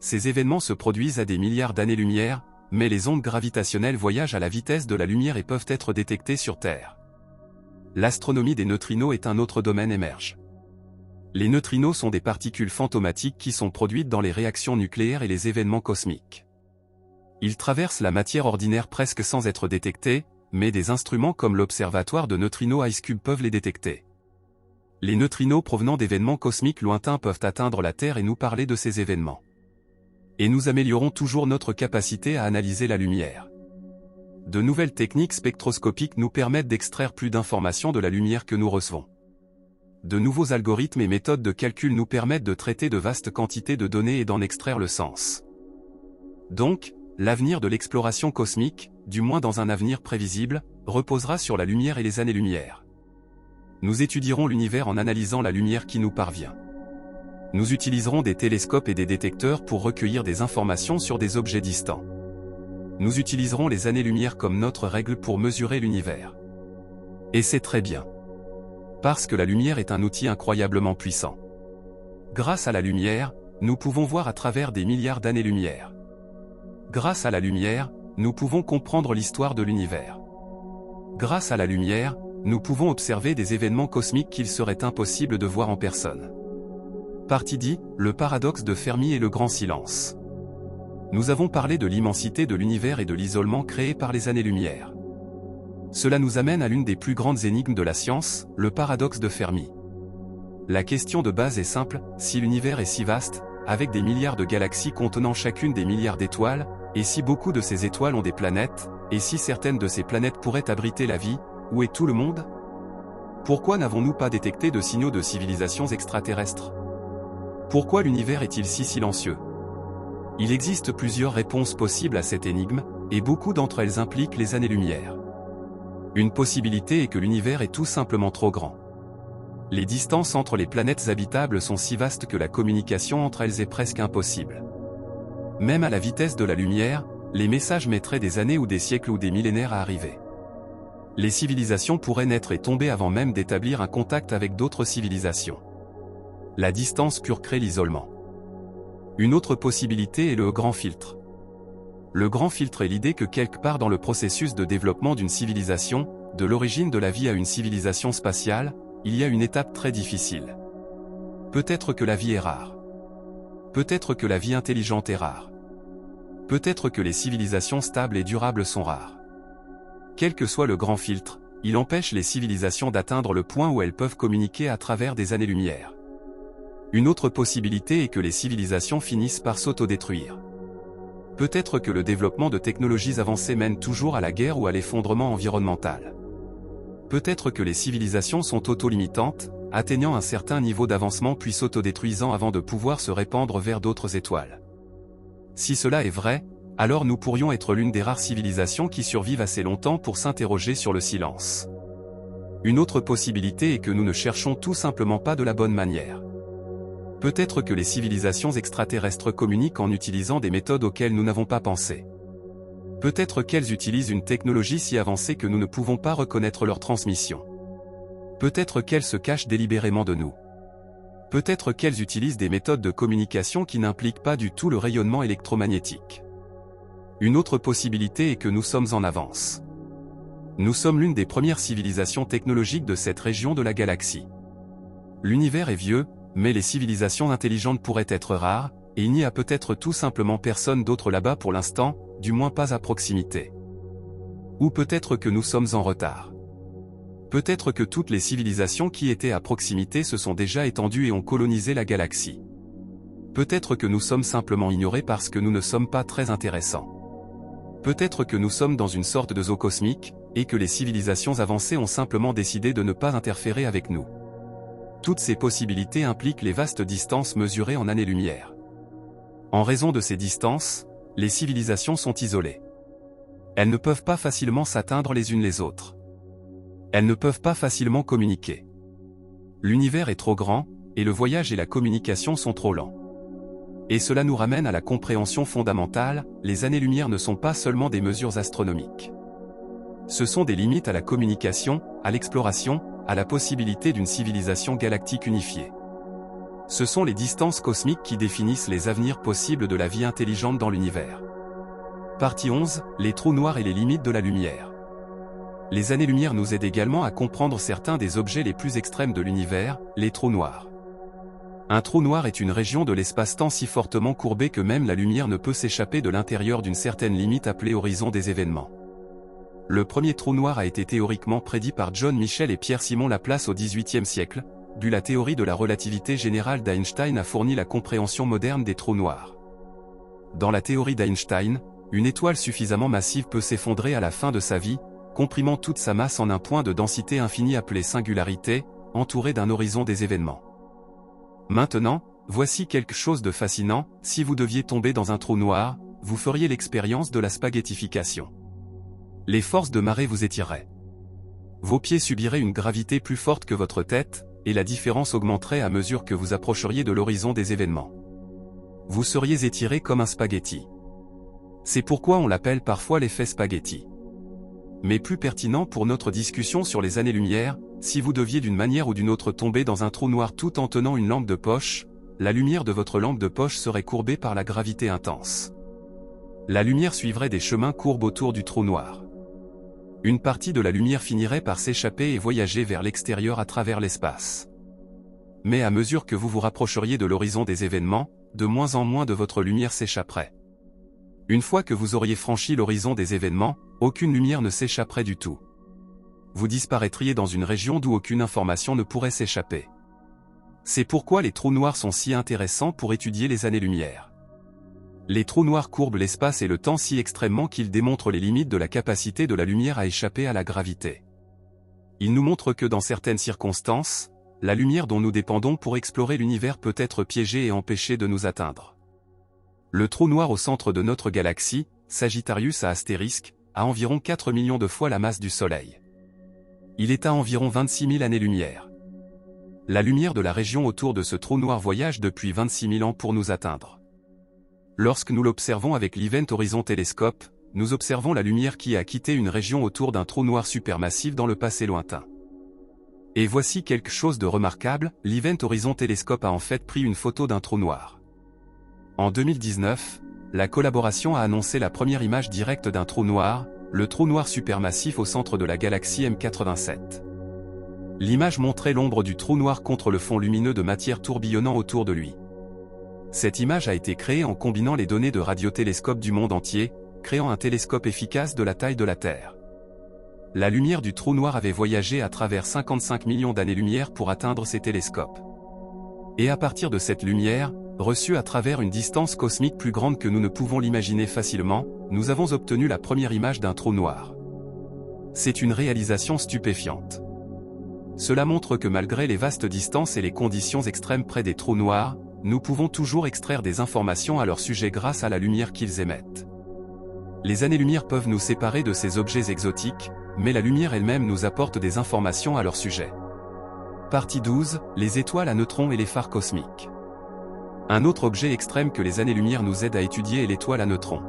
Ces événements se produisent à des milliards d'années-lumière, mais les ondes gravitationnelles voyagent à la vitesse de la lumière et peuvent être détectées sur Terre. L'astronomie des neutrinos est un autre domaine émerge. Les neutrinos sont des particules fantomatiques qui sont produites dans les réactions nucléaires et les événements cosmiques. Ils traversent la matière ordinaire presque sans être détectés, mais des instruments comme l'observatoire de neutrinos IceCube peuvent les détecter. Les neutrinos provenant d'événements cosmiques lointains peuvent atteindre la Terre et nous parler de ces événements. Et nous améliorons toujours notre capacité à analyser la lumière. De nouvelles techniques spectroscopiques nous permettent d'extraire plus d'informations de la lumière que nous recevons. De nouveaux algorithmes et méthodes de calcul nous permettent de traiter de vastes quantités de données et d'en extraire le sens. Donc, l'avenir de l'exploration cosmique, du moins dans un avenir prévisible, reposera sur la lumière et les années-lumière. Nous étudierons l'univers en analysant la lumière qui nous parvient. Nous utiliserons des télescopes et des détecteurs pour recueillir des informations sur des objets distants. Nous utiliserons les années-lumière comme notre règle pour mesurer l'univers. Et c'est très bien. Parce que la lumière est un outil incroyablement puissant. Grâce à la lumière, nous pouvons voir à travers des milliards d'années-lumière. Grâce à la lumière, nous pouvons comprendre l'histoire de l'univers. Grâce à la lumière, nous pouvons observer des événements cosmiques qu'il serait impossible de voir en personne. Partie 10, le paradoxe de Fermi et le grand silence. Nous avons parlé de l'immensité de l'univers et de l'isolement créé par les années-lumière. Cela nous amène à l'une des plus grandes énigmes de la science, le paradoxe de Fermi. La question de base est simple, si l'univers est si vaste, avec des milliards de galaxies contenant chacune des milliards d'étoiles, et si beaucoup de ces étoiles ont des planètes, et si certaines de ces planètes pourraient abriter la vie, où est tout le monde? Pourquoi n'avons-nous pas détecté de signaux de civilisations extraterrestres? Pourquoi l'univers est-il si silencieux? Il existe plusieurs réponses possibles à cette énigme, et beaucoup d'entre elles impliquent les années-lumière. Une possibilité est que l'univers est tout simplement trop grand. Les distances entre les planètes habitables sont si vastes que la communication entre elles est presque impossible. Même à la vitesse de la lumière, les messages mettraient des années ou des siècles ou des millénaires à arriver. Les civilisations pourraient naître et tomber avant même d'établir un contact avec d'autres civilisations. La distance pure crée l'isolement. Une autre possibilité est le grand filtre. Le grand filtre est l'idée que quelque part dans le processus de développement d'une civilisation, de l'origine de la vie à une civilisation spatiale, il y a une étape très difficile. Peut-être que la vie est rare. Peut-être que la vie intelligente est rare. Peut-être que les civilisations stables et durables sont rares. Quel que soit le grand filtre, il empêche les civilisations d'atteindre le point où elles peuvent communiquer à travers des années-lumière. Une autre possibilité est que les civilisations finissent par s'autodétruire. Peut-être que le développement de technologies avancées mène toujours à la guerre ou à l'effondrement environnemental. Peut-être que les civilisations sont auto-limitantes, atteignant un certain niveau d'avancement puis s'autodétruisant avant de pouvoir se répandre vers d'autres étoiles. Si cela est vrai, alors nous pourrions être l'une des rares civilisations qui survivent assez longtemps pour s'interroger sur le silence. Une autre possibilité est que nous ne cherchons tout simplement pas de la bonne manière. Peut-être que les civilisations extraterrestres communiquent en utilisant des méthodes auxquelles nous n'avons pas pensé. Peut-être qu'elles utilisent une technologie si avancée que nous ne pouvons pas reconnaître leur transmission. Peut-être qu'elles se cachent délibérément de nous. Peut-être qu'elles utilisent des méthodes de communication qui n'impliquent pas du tout le rayonnement électromagnétique. Une autre possibilité est que nous sommes en avance. Nous sommes l'une des premières civilisations technologiques de cette région de la galaxie. L'univers est vieux, mais les civilisations intelligentes pourraient être rares, et il n'y a peut-être tout simplement personne d'autre là-bas pour l'instant, du moins pas à proximité. Ou peut-être que nous sommes en retard. Peut-être que toutes les civilisations qui étaient à proximité se sont déjà étendues et ont colonisé la galaxie. Peut-être que nous sommes simplement ignorés parce que nous ne sommes pas très intéressants. Peut-être que nous sommes dans une sorte de zoo cosmique, et que les civilisations avancées ont simplement décidé de ne pas interférer avec nous. Toutes ces possibilités impliquent les vastes distances mesurées en années-lumière. En raison de ces distances, les civilisations sont isolées. Elles ne peuvent pas facilement s'atteindre les unes les autres. Elles ne peuvent pas facilement communiquer. L'univers est trop grand, et le voyage et la communication sont trop lents. Et cela nous ramène à la compréhension fondamentale, les années-lumière ne sont pas seulement des mesures astronomiques. Ce sont des limites à la communication, à l'exploration, à la possibilité d'une civilisation galactique unifiée. Ce sont les distances cosmiques qui définissent les avenirs possibles de la vie intelligente dans l'univers. Partie 11, les trous noirs et les limites de la lumière. Les années-lumière nous aident également à comprendre certains des objets les plus extrêmes de l'univers, les trous noirs. Un trou noir est une région de l'espace-temps si fortement courbée que même la lumière ne peut s'échapper de l'intérieur d'une certaine limite appelée horizon des événements. Le premier trou noir a été théoriquement prédit par John Michell et Pierre-Simon Laplace au XVIIIe siècle, puis la théorie de la relativité générale d'Einstein a fourni la compréhension moderne des trous noirs. Dans la théorie d'Einstein, une étoile suffisamment massive peut s'effondrer à la fin de sa vie, comprimant toute sa masse en un point de densité infinie appelé singularité, entouré d'un horizon des événements. Maintenant, voici quelque chose de fascinant, si vous deviez tomber dans un trou noir, vous feriez l'expérience de la spaghettification. Les forces de marée vous étireraient. Vos pieds subiraient une gravité plus forte que votre tête, et la différence augmenterait à mesure que vous approcheriez de l'horizon des événements. Vous seriez étiré comme un spaghetti. C'est pourquoi on l'appelle parfois l'effet spaghetti. Mais plus pertinent pour notre discussion sur les années-lumière, si vous deviez d'une manière ou d'une autre tomber dans un trou noir tout en tenant une lampe de poche, la lumière de votre lampe de poche serait courbée par la gravité intense. La lumière suivrait des chemins courbes autour du trou noir. Une partie de la lumière finirait par s'échapper et voyager vers l'extérieur à travers l'espace. Mais à mesure que vous vous rapprocheriez de l'horizon des événements, de moins en moins de votre lumière s'échapperait. Une fois que vous auriez franchi l'horizon des événements, aucune lumière ne s'échapperait du tout. Vous disparaîtriez dans une région d'où aucune information ne pourrait s'échapper. C'est pourquoi les trous noirs sont si intéressants pour étudier les années-lumière. Les trous noirs courbent l'espace et le temps si extrêmement qu'ils démontrent les limites de la capacité de la lumière à échapper à la gravité. Ils nous montrent que dans certaines circonstances, la lumière dont nous dépendons pour explorer l'univers peut être piégée et empêcher de nous atteindre. Le trou noir au centre de notre galaxie, Sagittarius à astérisque, a environ 4 millions de fois la masse du Soleil. Il est à environ 26 000 années-lumière. La lumière de la région autour de ce trou noir voyage depuis 26 000 ans pour nous atteindre. Lorsque nous l'observons avec l'Event Horizon Télescope, nous observons la lumière qui a quitté une région autour d'un trou noir supermassif dans le passé lointain. Et voici quelque chose de remarquable, l'Event Horizon Télescope a en fait pris une photo d'un trou noir. En 2019, la collaboration a annoncé la première image directe d'un trou noir, le trou noir supermassif au centre de la galaxie M87. L'image montrait l'ombre du trou noir contre le fond lumineux de matière tourbillonnant autour de lui. Cette image a été créée en combinant les données de radiotélescopes du monde entier, créant un télescope efficace de la taille de la Terre. La lumière du trou noir avait voyagé à travers 55 millions d'années-lumière pour atteindre ces télescopes. Et à partir de cette lumière, reçue à travers une distance cosmique plus grande que nous ne pouvons l'imaginer facilement, nous avons obtenu la première image d'un trou noir. C'est une réalisation stupéfiante. Cela montre que malgré les vastes distances et les conditions extrêmes près des trous noirs, nous pouvons toujours extraire des informations à leur sujet grâce à la lumière qu'ils émettent. Les années-lumière peuvent nous séparer de ces objets exotiques, mais la lumière elle-même nous apporte des informations à leur sujet. Partie 12, les étoiles à neutrons et les phares cosmiques. Un autre objet extrême que les années-lumière nous aide à étudier est l'étoile à neutrons.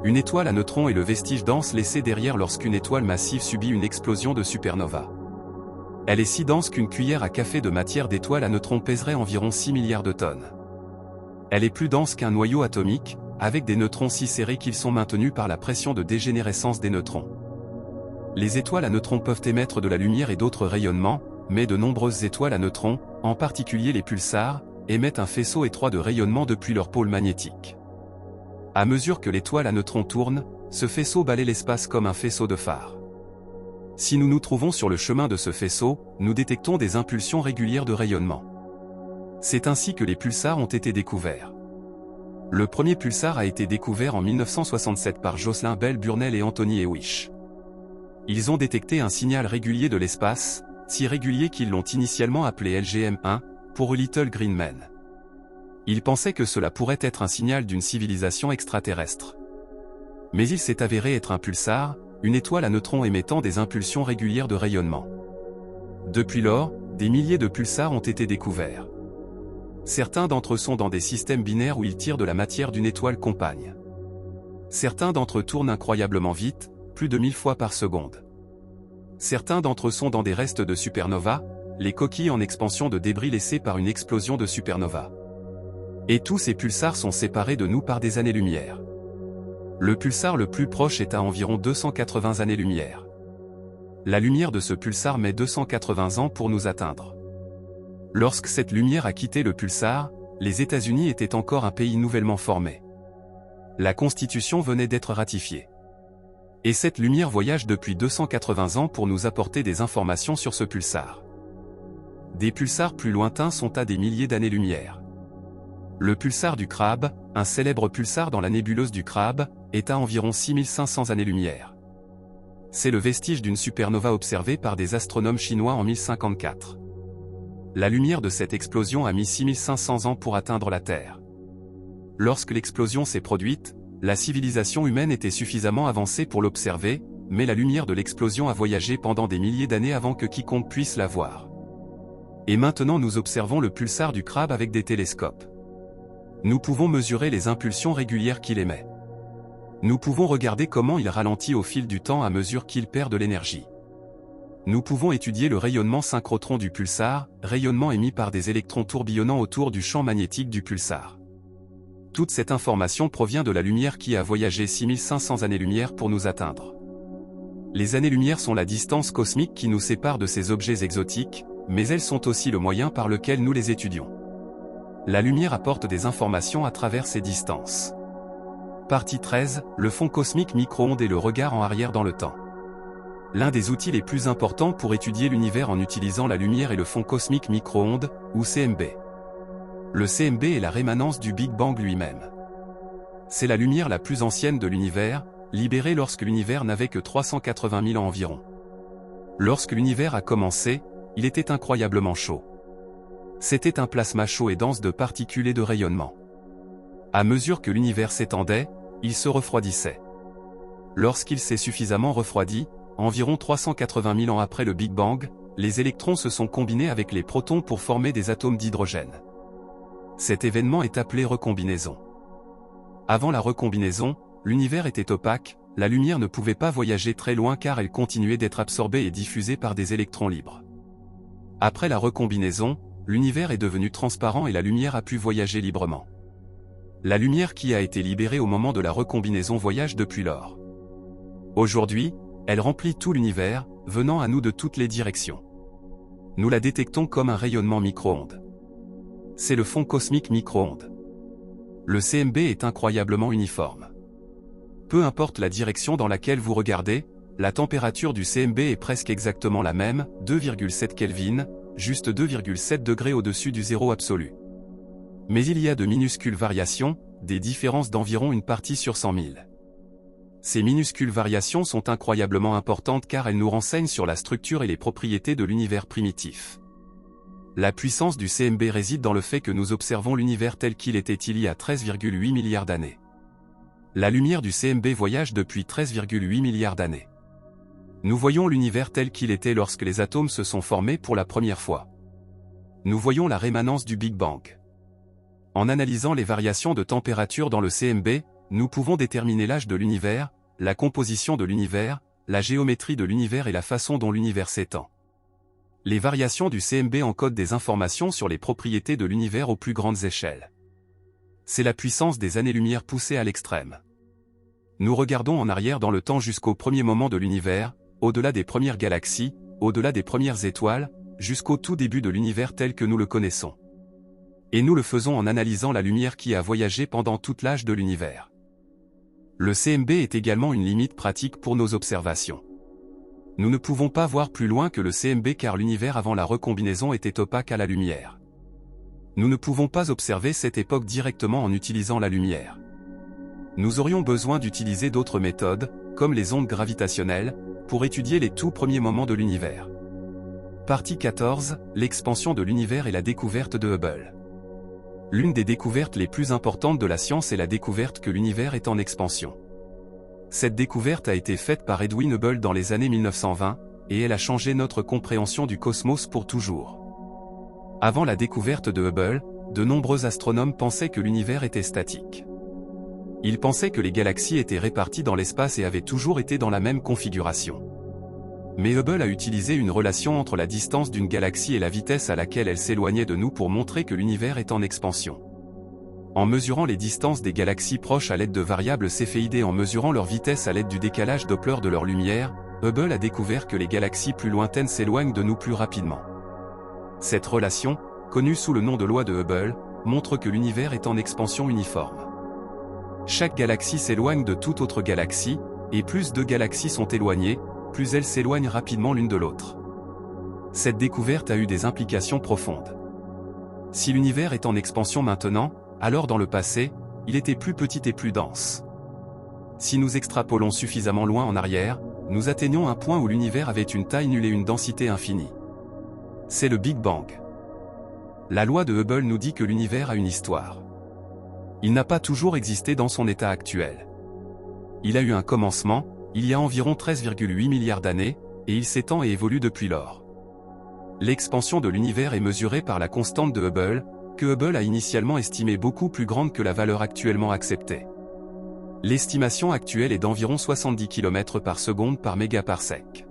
Une étoile à neutrons est le vestige dense laissé derrière lorsqu'une étoile massive subit une explosion de supernova. Elle est si dense qu'une cuillère à café de matière d'étoile à neutrons pèserait environ 6 milliards de tonnes. Elle est plus dense qu'un noyau atomique, avec des neutrons si serrés qu'ils sont maintenus par la pression de dégénérescence des neutrons. Les étoiles à neutrons peuvent émettre de la lumière et d'autres rayonnements, mais de nombreuses étoiles à neutrons, en particulier les pulsars, émettent un faisceau étroit de rayonnement depuis leur pôle magnétique. À mesure que l'étoile à neutrons tourne, ce faisceau balaie l'espace comme un faisceau de phare. Si nous nous trouvons sur le chemin de ce faisceau, nous détectons des impulsions régulières de rayonnement. C'est ainsi que les pulsars ont été découverts. Le premier pulsar a été découvert en 1967 par Jocelyn Bell Burnell et Anthony Hewish. Ils ont détecté un signal régulier de l'espace, si régulier qu'ils l'ont initialement appelé LGM1, pour Little Green Men. Ils pensaient que cela pourrait être un signal d'une civilisation extraterrestre. Mais il s'est avéré être un pulsar, une étoile à neutrons émettant des impulsions régulières de rayonnement. Depuis lors, des milliers de pulsars ont été découverts. Certains d'entre eux sont dans des systèmes binaires où ils tirent de la matière d'une étoile compagne. Certains d'entre eux tournent incroyablement vite, plus de 1000 fois par seconde. Certains d'entre eux sont dans des restes de supernova, les coquilles en expansion de débris laissés par une explosion de supernova. Et tous ces pulsars sont séparés de nous par des années-lumière. Le pulsar le plus proche est à environ 280 années-lumière. La lumière de ce pulsar met 280 ans pour nous atteindre. Lorsque cette lumière a quitté le pulsar, les États-Unis étaient encore un pays nouvellement formé. La Constitution venait d'être ratifiée. Et cette lumière voyage depuis 280 ans pour nous apporter des informations sur ce pulsar. Des pulsars plus lointains sont à des milliers d'années-lumière. Le pulsar du Crabe, un célèbre pulsar dans la nébuleuse du Crabe, est à environ 6500 années-lumière. C'est le vestige d'une supernova observée par des astronomes chinois en 1054. La lumière de cette explosion a mis 6500 ans pour atteindre la Terre. Lorsque l'explosion s'est produite, la civilisation humaine était suffisamment avancée pour l'observer, mais la lumière de l'explosion a voyagé pendant des milliers d'années avant que quiconque puisse la voir. Et maintenant nous observons le pulsar du Crabe avec des télescopes. Nous pouvons mesurer les impulsions régulières qu'il émet. Nous pouvons regarder comment il ralentit au fil du temps à mesure qu'il perd de l'énergie. Nous pouvons étudier le rayonnement synchrotron du pulsar, rayonnement émis par des électrons tourbillonnant autour du champ magnétique du pulsar. Toute cette information provient de la lumière qui a voyagé 6500 années-lumière pour nous atteindre. Les années-lumière sont la distance cosmique qui nous sépare de ces objets exotiques, mais elles sont aussi le moyen par lequel nous les étudions. La lumière apporte des informations à travers ces distances. Partie 13, le fond cosmique micro-ondes et le regard en arrière dans le temps. L'un des outils les plus importants pour étudier l'univers en utilisant la lumière est le fond cosmique micro-ondes, ou CMB. Le CMB est la rémanence du Big Bang lui-même. C'est la lumière la plus ancienne de l'univers, libérée lorsque l'univers n'avait que 380 000 ans environ. Lorsque l'univers a commencé, il était incroyablement chaud. C'était un plasma chaud et dense de particules et de rayonnement. À mesure que l'univers s'étendait, il se refroidissait. Lorsqu'il s'est suffisamment refroidi, environ 380 000 ans après le Big Bang, les électrons se sont combinés avec les protons pour former des atomes d'hydrogène. Cet événement est appelé recombinaison. Avant la recombinaison, l'univers était opaque, la lumière ne pouvait pas voyager très loin car elle continuait d'être absorbée et diffusée par des électrons libres. Après la recombinaison, l'univers est devenu transparent et la lumière a pu voyager librement. La lumière qui a été libérée au moment de la recombinaison voyage depuis lors. Aujourd'hui, elle remplit tout l'univers, venant à nous de toutes les directions. Nous la détectons comme un rayonnement micro-ondes. C'est le fond cosmique micro-ondes. Le CMB est incroyablement uniforme. Peu importe la direction dans laquelle vous regardez, la température du CMB est presque exactement la même, 2,7 Kelvin, juste 2,7 degrés au-dessus du zéro absolu. Mais il y a de minuscules variations, des différences d'environ une partie sur 100 000. Ces minuscules variations sont incroyablement importantes car elles nous renseignent sur la structure et les propriétés de l'univers primitif. La puissance du CMB réside dans le fait que nous observons l'univers tel qu'il était il y a 13,8 milliards d'années. La lumière du CMB voyage depuis 13,8 milliards d'années. Nous voyons l'univers tel qu'il était lorsque les atomes se sont formés pour la première fois. Nous voyons la rémanence du Big Bang. En analysant les variations de température dans le CMB, nous pouvons déterminer l'âge de l'univers, la composition de l'univers, la géométrie de l'univers et la façon dont l'univers s'étend. Les variations du CMB encodent des informations sur les propriétés de l'univers aux plus grandes échelles. C'est la puissance des années-lumière poussée à l'extrême. Nous regardons en arrière dans le temps jusqu'au premier moment de l'univers, au-delà des premières galaxies, au-delà des premières étoiles, jusqu'au tout début de l'univers tel que nous le connaissons. Et nous le faisons en analysant la lumière qui a voyagé pendant toute l'âge de l'univers. Le CMB est également une limite pratique pour nos observations. Nous ne pouvons pas voir plus loin que le CMB car l'univers avant la recombinaison était opaque à la lumière. Nous ne pouvons pas observer cette époque directement en utilisant la lumière. Nous aurions besoin d'utiliser d'autres méthodes, comme les ondes gravitationnelles, pour étudier les tout premiers moments de l'univers. Partie 14, l'expansion de l'univers et la découverte de Hubble. L'une des découvertes les plus importantes de la science est la découverte que l'univers est en expansion. Cette découverte a été faite par Edwin Hubble dans les années 1920, et elle a changé notre compréhension du cosmos pour toujours. Avant la découverte de Hubble, de nombreux astronomes pensaient que l'univers était statique. Ils pensaient que les galaxies étaient réparties dans l'espace et avaient toujours été dans la même configuration. Mais Hubble a utilisé une relation entre la distance d'une galaxie et la vitesse à laquelle elle s'éloignait de nous pour montrer que l'univers est en expansion. En mesurant les distances des galaxies proches à l'aide de variables céphéides et en mesurant leur vitesse à l'aide du décalage Doppler de leur lumière, Hubble a découvert que les galaxies plus lointaines s'éloignent de nous plus rapidement. Cette relation, connue sous le nom de loi de Hubble, montre que l'univers est en expansion uniforme. Chaque galaxie s'éloigne de toute autre galaxie, et plus deux galaxies sont éloignées, plus elles s'éloignent rapidement l'une de l'autre. Cette découverte a eu des implications profondes. Si l'univers est en expansion maintenant, alors dans le passé, il était plus petit et plus dense. Si nous extrapolons suffisamment loin en arrière, nous atteignons un point où l'univers avait une taille nulle et une densité infinie. C'est le Big Bang. La loi de Hubble nous dit que l'univers a une histoire. Il n'a pas toujours existé dans son état actuel. Il a eu un commencement, il y a environ 13,8 milliards d'années, et il s'étend et évolue depuis lors. L'expansion de l'univers est mesurée par la constante de Hubble, que Hubble a initialement estimée beaucoup plus grande que la valeur actuellement acceptée. L'estimation actuelle est d'environ 70 km par seconde par mégaparsec.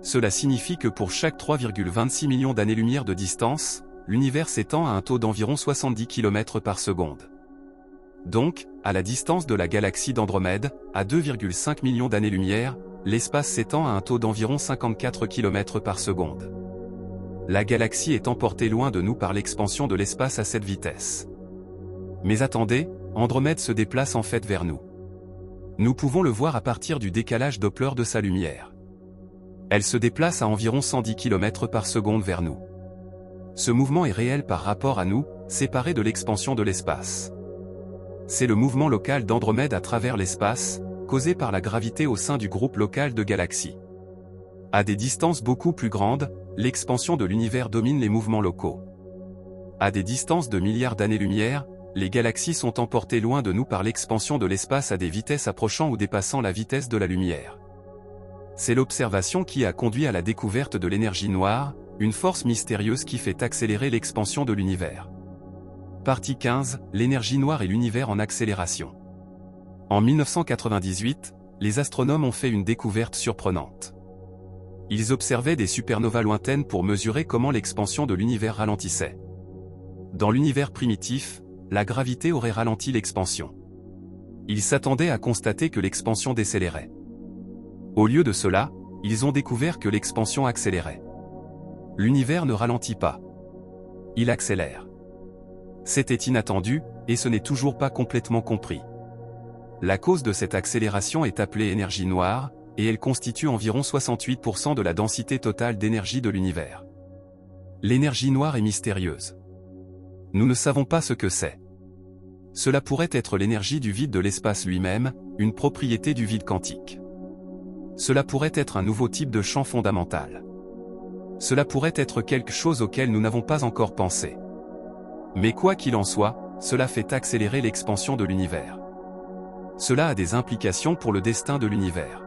Cela signifie que pour chaque 3,26 millions d'années-lumière de distance, l'univers s'étend à un taux d'environ 70 km par seconde. Donc, à la distance de la galaxie d'Andromède, à 2,5 millions d'années-lumière, l'espace s'étend à un taux d'environ 54 km par seconde. La galaxie est emportée loin de nous par l'expansion de l'espace à cette vitesse. Mais attendez, Andromède se déplace en fait vers nous. Nous pouvons le voir à partir du décalage Doppler de sa lumière. Elle se déplace à environ 110 km par seconde vers nous. Ce mouvement est réel par rapport à nous, séparé de l'expansion de l'espace. C'est le mouvement local d'Andromède à travers l'espace, causé par la gravité au sein du groupe local de galaxies. À des distances beaucoup plus grandes, l'expansion de l'univers domine les mouvements locaux. À des distances de milliards d'années-lumière, les galaxies sont emportées loin de nous par l'expansion de l'espace à des vitesses approchant ou dépassant la vitesse de la lumière. C'est l'observation qui a conduit à la découverte de l'énergie noire, une force mystérieuse qui fait accélérer l'expansion de l'univers. Partie 15, l'énergie noire et l'univers en accélération. En 1998, les astronomes ont fait une découverte surprenante. Ils observaient des supernovas lointaines pour mesurer comment l'expansion de l'univers ralentissait. Dans l'univers primitif, la gravité aurait ralenti l'expansion. Ils s'attendaient à constater que l'expansion décélérait. Au lieu de cela, ils ont découvert que l'expansion accélérait. L'univers ne ralentit pas. Il accélère. C'était inattendu, et ce n'est toujours pas complètement compris. La cause de cette accélération est appelée énergie noire, et elle constitue environ 68% de la densité totale d'énergie de l'univers. L'énergie noire est mystérieuse. Nous ne savons pas ce que c'est. Cela pourrait être l'énergie du vide de l'espace lui-même, une propriété du vide quantique. Cela pourrait être un nouveau type de champ fondamental. Cela pourrait être quelque chose auquel nous n'avons pas encore pensé. Mais quoi qu'il en soit, cela fait accélérer l'expansion de l'univers. Cela a des implications pour le destin de l'univers.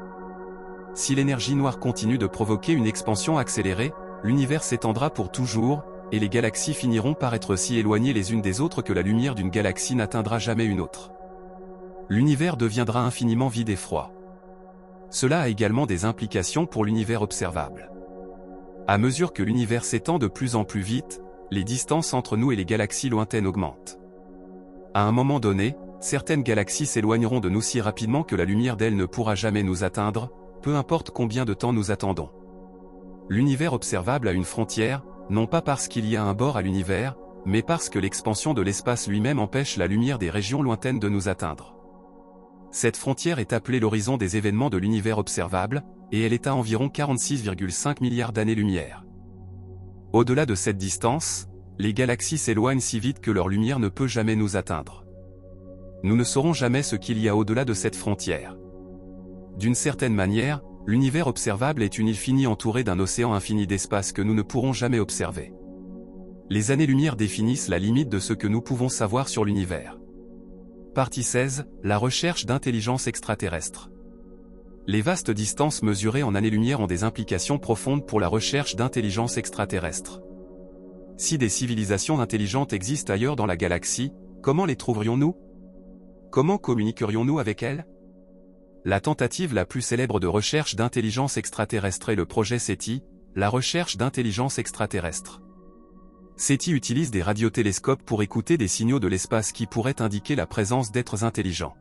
Si l'énergie noire continue de provoquer une expansion accélérée, l'univers s'étendra pour toujours, et les galaxies finiront par être si éloignées les unes des autres que la lumière d'une galaxie n'atteindra jamais une autre. L'univers deviendra infiniment vide et froid. Cela a également des implications pour l'univers observable. À mesure que l'univers s'étend de plus en plus vite, les distances entre nous et les galaxies lointaines augmentent. À un moment donné, certaines galaxies s'éloigneront de nous si rapidement que la lumière d'elles ne pourra jamais nous atteindre, peu importe combien de temps nous attendons. L'univers observable a une frontière, non pas parce qu'il y a un bord à l'univers, mais parce que l'expansion de l'espace lui-même empêche la lumière des régions lointaines de nous atteindre. Cette frontière est appelée l'horizon des événements de l'univers observable, et elle est à environ 46,5 milliards d'années-lumière. Au-delà de cette distance, les galaxies s'éloignent si vite que leur lumière ne peut jamais nous atteindre. Nous ne saurons jamais ce qu'il y a au-delà de cette frontière. D'une certaine manière, l'univers observable est une île finie entourée d'un océan infini d'espace que nous ne pourrons jamais observer. Les années-lumière définissent la limite de ce que nous pouvons savoir sur l'univers. Partie 16, la recherche d'intelligence extraterrestre. Les vastes distances mesurées en années-lumière ont des implications profondes pour la recherche d'intelligence extraterrestre. Si des civilisations intelligentes existent ailleurs dans la galaxie, comment les trouverions-nous? Comment communiquerions-nous avec elles? La tentative la plus célèbre de recherche d'intelligence extraterrestre est le projet SETI, la recherche d'intelligence extraterrestre. SETI utilise des radiotélescopes pour écouter des signaux de l'espace qui pourraient indiquer la présence d'êtres intelligents.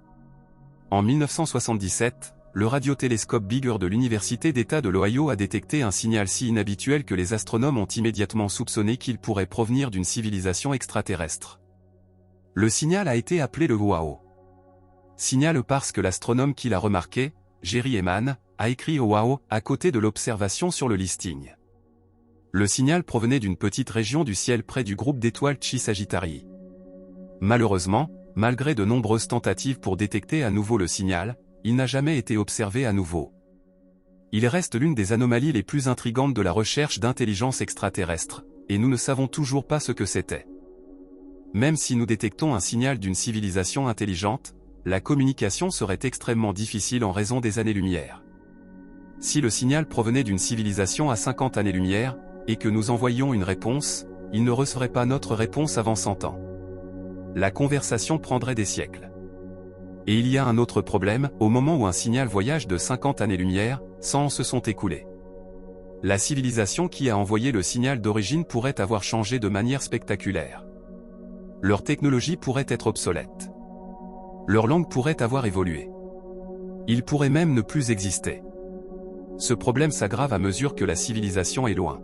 En 1977, le radiotélescope Bigger de l'Université d'État de l'Ohio a détecté un signal si inhabituel que les astronomes ont immédiatement soupçonné qu'il pourrait provenir d'une civilisation extraterrestre. Le signal a été appelé le WOW. Signal parce que l'astronome qui l'a remarqué, Jerry Ehman, a écrit WOW à côté de l'observation sur le listing. Le signal provenait d'une petite région du ciel près du groupe d'étoiles Chi Sagittarii. Malheureusement, malgré de nombreuses tentatives pour détecter à nouveau le signal, il n'a jamais été observé à nouveau. Il reste l'une des anomalies les plus intrigantes de la recherche d'intelligence extraterrestre, et nous ne savons toujours pas ce que c'était. Même si nous détectons un signal d'une civilisation intelligente, la communication serait extrêmement difficile en raison des années-lumière. Si le signal provenait d'une civilisation à 50 années-lumière, et que nous envoyions une réponse, il ne recevrait pas notre réponse avant 100 ans. La conversation prendrait des siècles. Et il y a un autre problème, au moment où un signal voyage de 50 années-lumière, 100 ans se sont écoulés. La civilisation qui a envoyé le signal d'origine pourrait avoir changé de manière spectaculaire. Leur technologie pourrait être obsolète. Leur langue pourrait avoir évolué. Ils pourraient même ne plus exister. Ce problème s'aggrave à mesure que la civilisation est loin.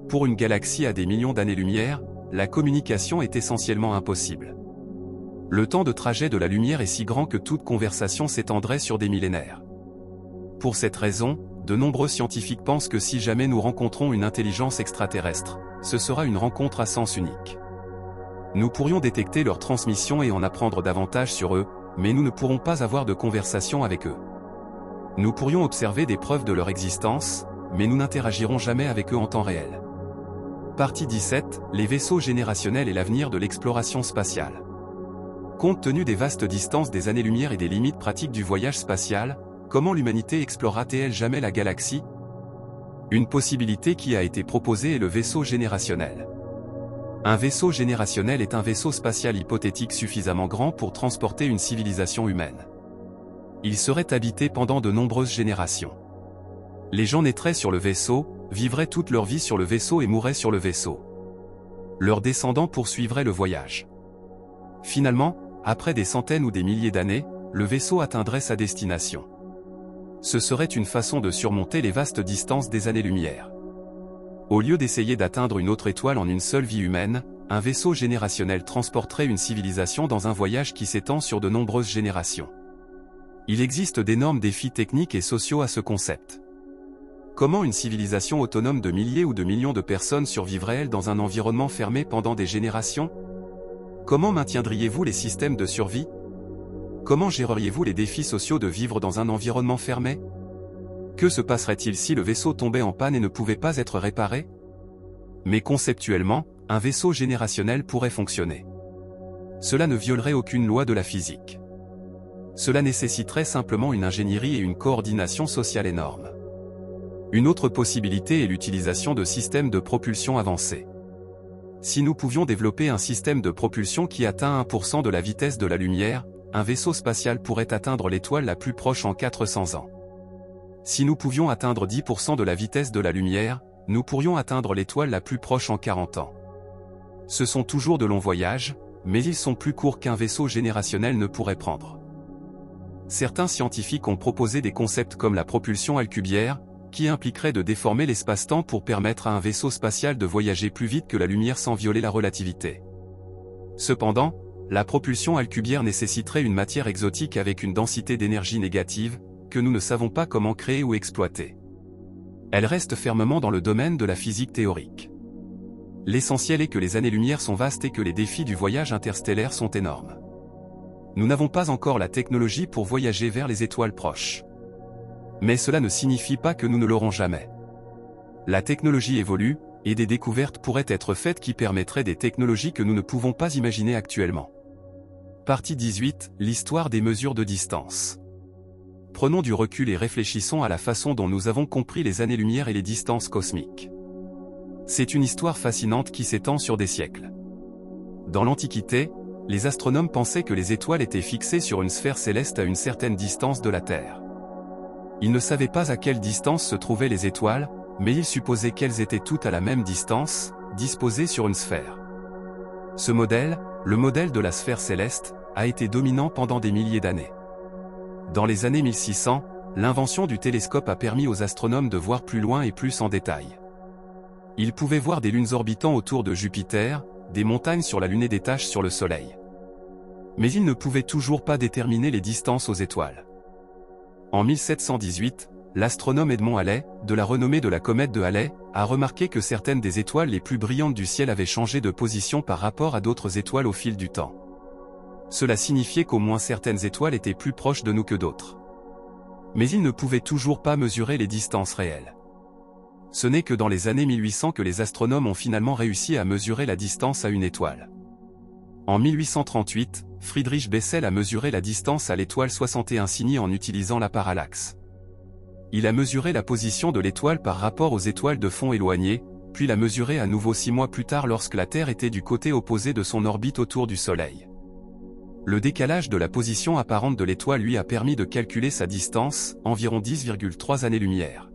Pour une galaxie à des millions d'années-lumière, la communication est essentiellement impossible. Le temps de trajet de la lumière est si grand que toute conversation s'étendrait sur des millénaires. Pour cette raison, de nombreux scientifiques pensent que si jamais nous rencontrons une intelligence extraterrestre, ce sera une rencontre à sens unique. Nous pourrions détecter leur transmission et en apprendre davantage sur eux, mais nous ne pourrons pas avoir de conversation avec eux. Nous pourrions observer des preuves de leur existence, mais nous n'interagirons jamais avec eux en temps réel. Partie 17, les vaisseaux générationnels et l'avenir de l'exploration spatiale. Compte tenu des vastes distances des années-lumière et des limites pratiques du voyage spatial, comment l'humanité explorera-t-elle jamais la galaxie? Une possibilité qui a été proposée est le vaisseau générationnel. Un vaisseau générationnel est un vaisseau spatial hypothétique suffisamment grand pour transporter une civilisation humaine. Il serait habité pendant de nombreuses générations. Les gens naîtraient sur le vaisseau, vivraient toute leur vie sur le vaisseau et mourraient sur le vaisseau. Leurs descendants poursuivraient le voyage. Finalement, après des centaines ou des milliers d'années, le vaisseau atteindrait sa destination. Ce serait une façon de surmonter les vastes distances des années-lumière. Au lieu d'essayer d'atteindre une autre étoile en une seule vie humaine, un vaisseau générationnel transporterait une civilisation dans un voyage qui s'étend sur de nombreuses générations. Il existe d'énormes défis techniques et sociaux à ce concept. Comment une civilisation autonome de milliers ou de millions de personnes survivrait-elle dans un environnement fermé pendant des générations? Comment maintiendriez-vous les systèmes de survie? Comment géreriez-vous les défis sociaux de vivre dans un environnement fermé? Que se passerait-il si le vaisseau tombait en panne et ne pouvait pas être réparé? Mais conceptuellement, un vaisseau générationnel pourrait fonctionner. Cela ne violerait aucune loi de la physique. Cela nécessiterait simplement une ingénierie et une coordination sociale énormes. Une autre possibilité est l'utilisation de systèmes de propulsion avancés. Si nous pouvions développer un système de propulsion qui atteint 1% de la vitesse de la lumière, un vaisseau spatial pourrait atteindre l'étoile la plus proche en 400 ans. Si nous pouvions atteindre 10% de la vitesse de la lumière, nous pourrions atteindre l'étoile la plus proche en 40 ans. Ce sont toujours de longs voyages, mais ils sont plus courts qu'un vaisseau générationnel ne pourrait prendre. Certains scientifiques ont proposé des concepts comme la propulsion alcubierre, qui impliquerait de déformer l'espace-temps pour permettre à un vaisseau spatial de voyager plus vite que la lumière sans violer la relativité. Cependant, la propulsion alcubierre nécessiterait une matière exotique avec une densité d'énergie négative, que nous ne savons pas comment créer ou exploiter. Elle reste fermement dans le domaine de la physique théorique. L'essentiel est que les années-lumière sont vastes et que les défis du voyage interstellaire sont énormes. Nous n'avons pas encore la technologie pour voyager vers les étoiles proches. Mais cela ne signifie pas que nous ne l'aurons jamais. La technologie évolue, et des découvertes pourraient être faites qui permettraient des technologies que nous ne pouvons pas imaginer actuellement. Partie 18, l'histoire des mesures de distance. Prenons du recul et réfléchissons à la façon dont nous avons compris les années-lumière et les distances cosmiques. C'est une histoire fascinante qui s'étend sur des siècles. Dans l'Antiquité, les astronomes pensaient que les étoiles étaient fixées sur une sphère céleste à une certaine distance de la Terre. Ils ne savaient pas à quelle distance se trouvaient les étoiles, mais ils supposaient qu'elles étaient toutes à la même distance, disposées sur une sphère. Ce modèle, le modèle de la sphère céleste, a été dominant pendant des milliers d'années. Dans les années 1600, l'invention du télescope a permis aux astronomes de voir plus loin et plus en détail. Ils pouvaient voir des lunes orbitant autour de Jupiter, des montagnes sur la Lune et des taches sur le Soleil. Mais ils ne pouvaient toujours pas déterminer les distances aux étoiles. En 1718, l'astronome Edmond Halley, de la renommée de la comète de Halley, a remarqué que certaines des étoiles les plus brillantes du ciel avaient changé de position par rapport à d'autres étoiles au fil du temps. Cela signifiait qu'au moins certaines étoiles étaient plus proches de nous que d'autres. Mais ils ne pouvaient toujours pas mesurer les distances réelles. Ce n'est que dans les années 1800 que les astronomes ont finalement réussi à mesurer la distance à une étoile. En 1838, Friedrich Bessel a mesuré la distance à l'étoile 61 Cygni en utilisant la parallaxe. Il a mesuré la position de l'étoile par rapport aux étoiles de fond éloignées, puis l'a mesurée à nouveau 6 mois plus tard lorsque la Terre était du côté opposé de son orbite autour du Soleil. Le décalage de la position apparente de l'étoile lui a permis de calculer sa distance, environ 10,3 années-lumière.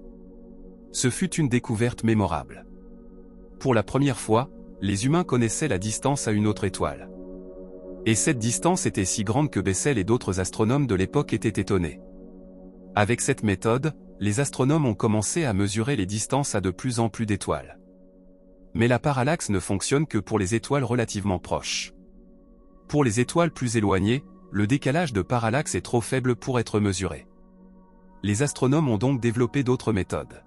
Ce fut une découverte mémorable. Pour la première fois, les humains connaissaient la distance à une autre étoile. Et cette distance était si grande que Bessel et d'autres astronomes de l'époque étaient étonnés. Avec cette méthode, les astronomes ont commencé à mesurer les distances à de plus en plus d'étoiles. Mais la parallaxe ne fonctionne que pour les étoiles relativement proches. Pour les étoiles plus éloignées, le décalage de parallaxe est trop faible pour être mesuré. Les astronomes ont donc développé d'autres méthodes.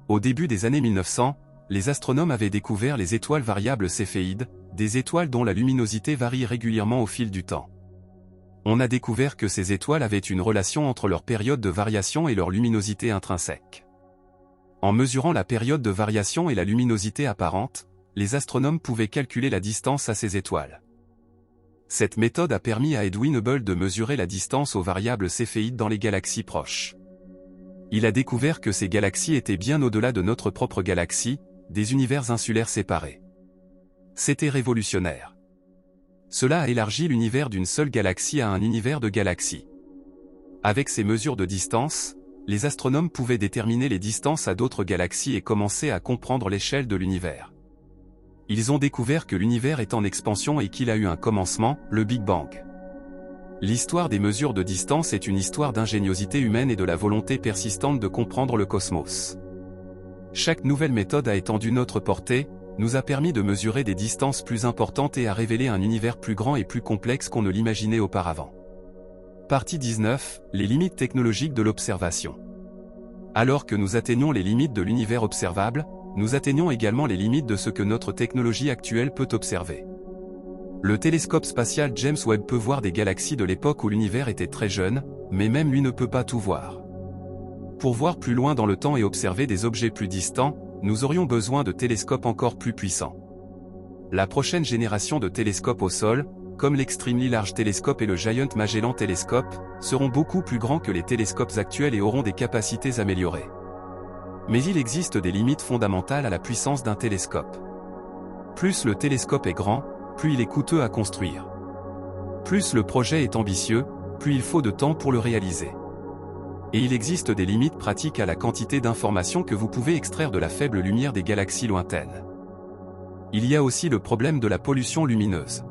Au début des années 1900, les astronomes avaient découvert les étoiles variables céphéides, des étoiles dont la luminosité varie régulièrement au fil du temps. On a découvert que ces étoiles avaient une relation entre leur période de variation et leur luminosité intrinsèque. En mesurant la période de variation et la luminosité apparente, les astronomes pouvaient calculer la distance à ces étoiles. Cette méthode a permis à Edwin Hubble de mesurer la distance aux variables céphéides dans les galaxies proches. Il a découvert que ces galaxies étaient bien au-delà de notre propre galaxie, des univers insulaires séparés. C'était révolutionnaire. Cela a élargi l'univers d'une seule galaxie à un univers de galaxies. Avec ces mesures de distance, les astronomes pouvaient déterminer les distances à d'autres galaxies et commencer à comprendre l'échelle de l'univers. Ils ont découvert que l'univers est en expansion et qu'il a eu un commencement, le Big Bang. L'histoire des mesures de distance est une histoire d'ingéniosité humaine et de la volonté persistante de comprendre le cosmos. Chaque nouvelle méthode a étendu notre portée, nous a permis de mesurer des distances plus importantes et a révélé un univers plus grand et plus complexe qu'on ne l'imaginait auparavant. Partie 19, les limites technologiques de l'observation. Alors que nous atteignons les limites de l'univers observable, nous atteignons également les limites de ce que notre technologie actuelle peut observer. Le télescope spatial James Webb peut voir des galaxies de l'époque où l'univers était très jeune, mais même lui ne peut pas tout voir. Pour voir plus loin dans le temps et observer des objets plus distants, nous aurions besoin de télescopes encore plus puissants. La prochaine génération de télescopes au sol, comme l'Extremely Large Telescope et le Giant Magellan Telescope, seront beaucoup plus grands que les télescopes actuels et auront des capacités améliorées. Mais il existe des limites fondamentales à la puissance d'un télescope. Plus le télescope est grand, plus il est coûteux à construire. Plus le projet est ambitieux, plus il faut de temps pour le réaliser. Et il existe des limites pratiques à la quantité d'informations que vous pouvez extraire de la faible lumière des galaxies lointaines. Il y a aussi le problème de la pollution lumineuse.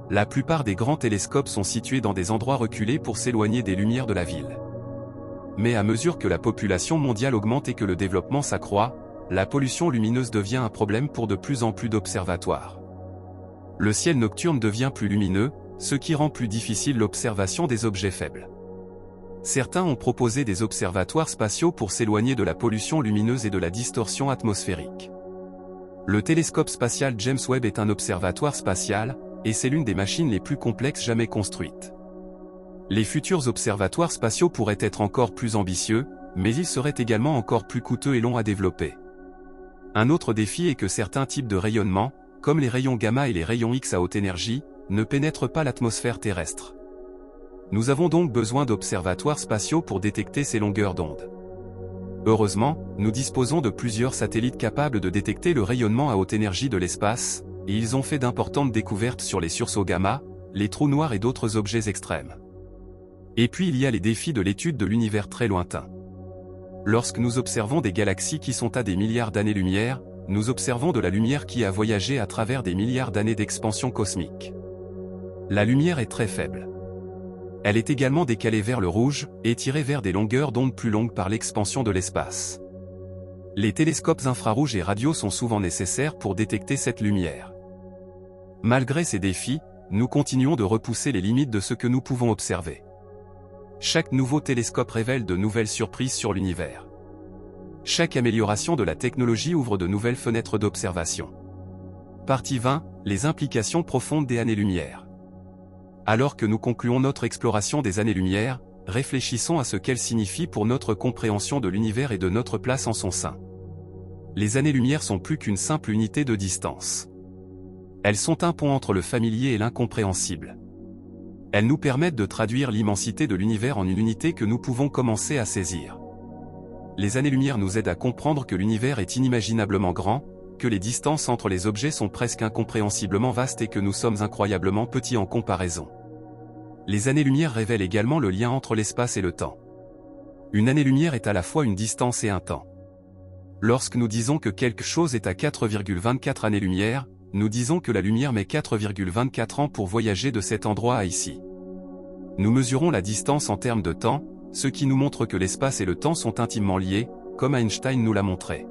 La plupart des grands télescopes sont situés dans des endroits reculés pour s'éloigner des lumières de la ville. Mais à mesure que la population mondiale augmente et que le développement s'accroît, la pollution lumineuse devient un problème pour de plus en plus d'observatoires. Le ciel nocturne devient plus lumineux, ce qui rend plus difficile l'observation des objets faibles. Certains ont proposé des observatoires spatiaux pour s'éloigner de la pollution lumineuse et de la distorsion atmosphérique. Le télescope spatial James Webb est un observatoire spatial, et c'est l'une des machines les plus complexes jamais construites. Les futurs observatoires spatiaux pourraient être encore plus ambitieux, mais ils seraient également encore plus coûteux et longs à développer. Un autre défi est que certains types de rayonnement, comme les rayons gamma et les rayons X à haute énergie, ne pénètrent pas l'atmosphère terrestre. Nous avons donc besoin d'observatoires spatiaux pour détecter ces longueurs d'onde. Heureusement, nous disposons de plusieurs satellites capables de détecter le rayonnement à haute énergie de l'espace, et ils ont fait d'importantes découvertes sur les sursauts gamma, les trous noirs et d'autres objets extrêmes. Et puis il y a les défis de l'étude de l'univers très lointain. Lorsque nous observons des galaxies qui sont à des milliards d'années-lumière, nous observons de la lumière qui a voyagé à travers des milliards d'années d'expansion cosmique. La lumière est très faible. Elle est également décalée vers le rouge, et tirée vers des longueurs d'onde plus longues par l'expansion de l'espace. Les télescopes infrarouges et radio sont souvent nécessaires pour détecter cette lumière. Malgré ces défis, nous continuons de repousser les limites de ce que nous pouvons observer. Chaque nouveau télescope révèle de nouvelles surprises sur l'univers. Chaque amélioration de la technologie ouvre de nouvelles fenêtres d'observation. Partie 20, les implications profondes des années-lumière. Alors que nous concluons notre exploration des années-lumière, réfléchissons à ce qu'elles signifient pour notre compréhension de l'univers et de notre place en son sein. Les années-lumière sont plus qu'une simple unité de distance. Elles sont un pont entre le familier et l'incompréhensible. Elles nous permettent de traduire l'immensité de l'univers en une unité que nous pouvons commencer à saisir. Les années-lumière nous aident à comprendre que l'univers est inimaginablement grand, que les distances entre les objets sont presque incompréhensiblement vastes et que nous sommes incroyablement petits en comparaison. Les années-lumière révèlent également le lien entre l'espace et le temps. Une année-lumière est à la fois une distance et un temps. Lorsque nous disons que quelque chose est à 4,24 années-lumière, nous disons que la lumière met 4,24 ans pour voyager de cet endroit à ici. Nous mesurons la distance en termes de temps, ce qui nous montre que l'espace et le temps sont intimement liés, comme Einstein nous l'a montré.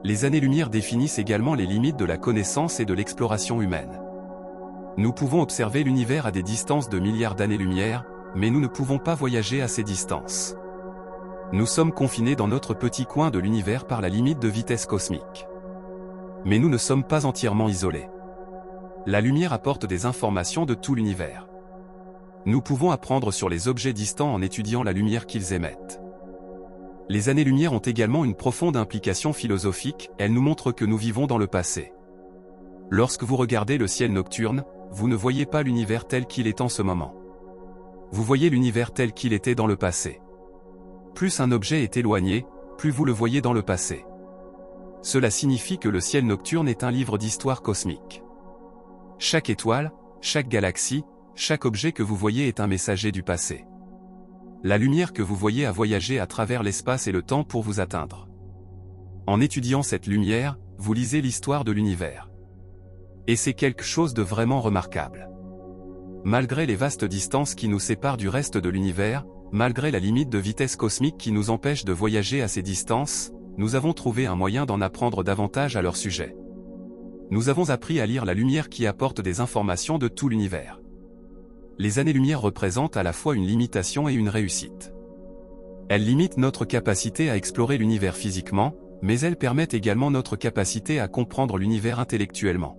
Les années-lumière définissent également les limites de la connaissance et de l'exploration humaine. Nous pouvons observer l'univers à des distances de milliards d'années-lumière, mais nous ne pouvons pas voyager à ces distances. Nous sommes confinés dans notre petit coin de l'univers par la limite de vitesse cosmique. Mais nous ne sommes pas entièrement isolés. La lumière apporte des informations de tout l'univers. Nous pouvons apprendre sur les objets distants en étudiant la lumière qu'ils émettent. Les années-lumière ont également une profonde implication philosophique, elles nous montrent que nous vivons dans le passé. Lorsque vous regardez le ciel nocturne, vous ne voyez pas l'univers tel qu'il est en ce moment. Vous voyez l'univers tel qu'il était dans le passé. Plus un objet est éloigné, plus vous le voyez dans le passé. Cela signifie que le ciel nocturne est un livre d'histoire cosmique. Chaque étoile, chaque galaxie, chaque objet que vous voyez est un messager du passé. La lumière que vous voyez a voyagé à travers l'espace et le temps pour vous atteindre. En étudiant cette lumière, vous lisez l'histoire de l'univers. Et c'est quelque chose de vraiment remarquable. Malgré les vastes distances qui nous séparent du reste de l'univers, malgré la limite de vitesse cosmique qui nous empêche de voyager à ces distances, nous avons trouvé un moyen d'en apprendre davantage à leur sujet. Nous avons appris à lire la lumière qui apporte des informations de tout l'univers. Les années-lumière représentent à la fois une limitation et une réussite. Elles limitent notre capacité à explorer l'univers physiquement, mais elles permettent également notre capacité à comprendre l'univers intellectuellement.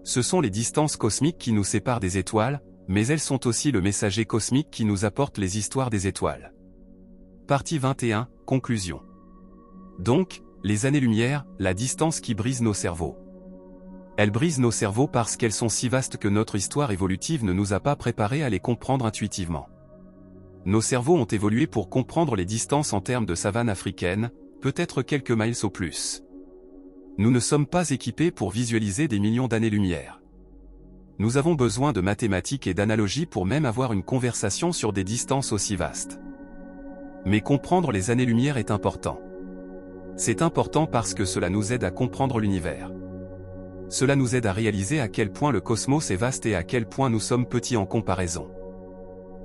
Ce sont les distances cosmiques qui nous séparent des étoiles, mais elles sont aussi le messager cosmique qui nous apporte les histoires des étoiles. Partie 21, conclusion. Donc, les années-lumière, la distance qui brise nos cerveaux. Elles brisent nos cerveaux parce qu'elles sont si vastes que notre histoire évolutive ne nous a pas préparés à les comprendre intuitivement. Nos cerveaux ont évolué pour comprendre les distances en termes de savane africaine, peut-être quelques miles au plus. Nous ne sommes pas équipés pour visualiser des millions d'années-lumière. Nous avons besoin de mathématiques et d'analogies pour même avoir une conversation sur des distances aussi vastes. Mais comprendre les années-lumière est important. C'est important parce que cela nous aide à comprendre l'univers. Cela nous aide à réaliser à quel point le cosmos est vaste et à quel point nous sommes petits en comparaison.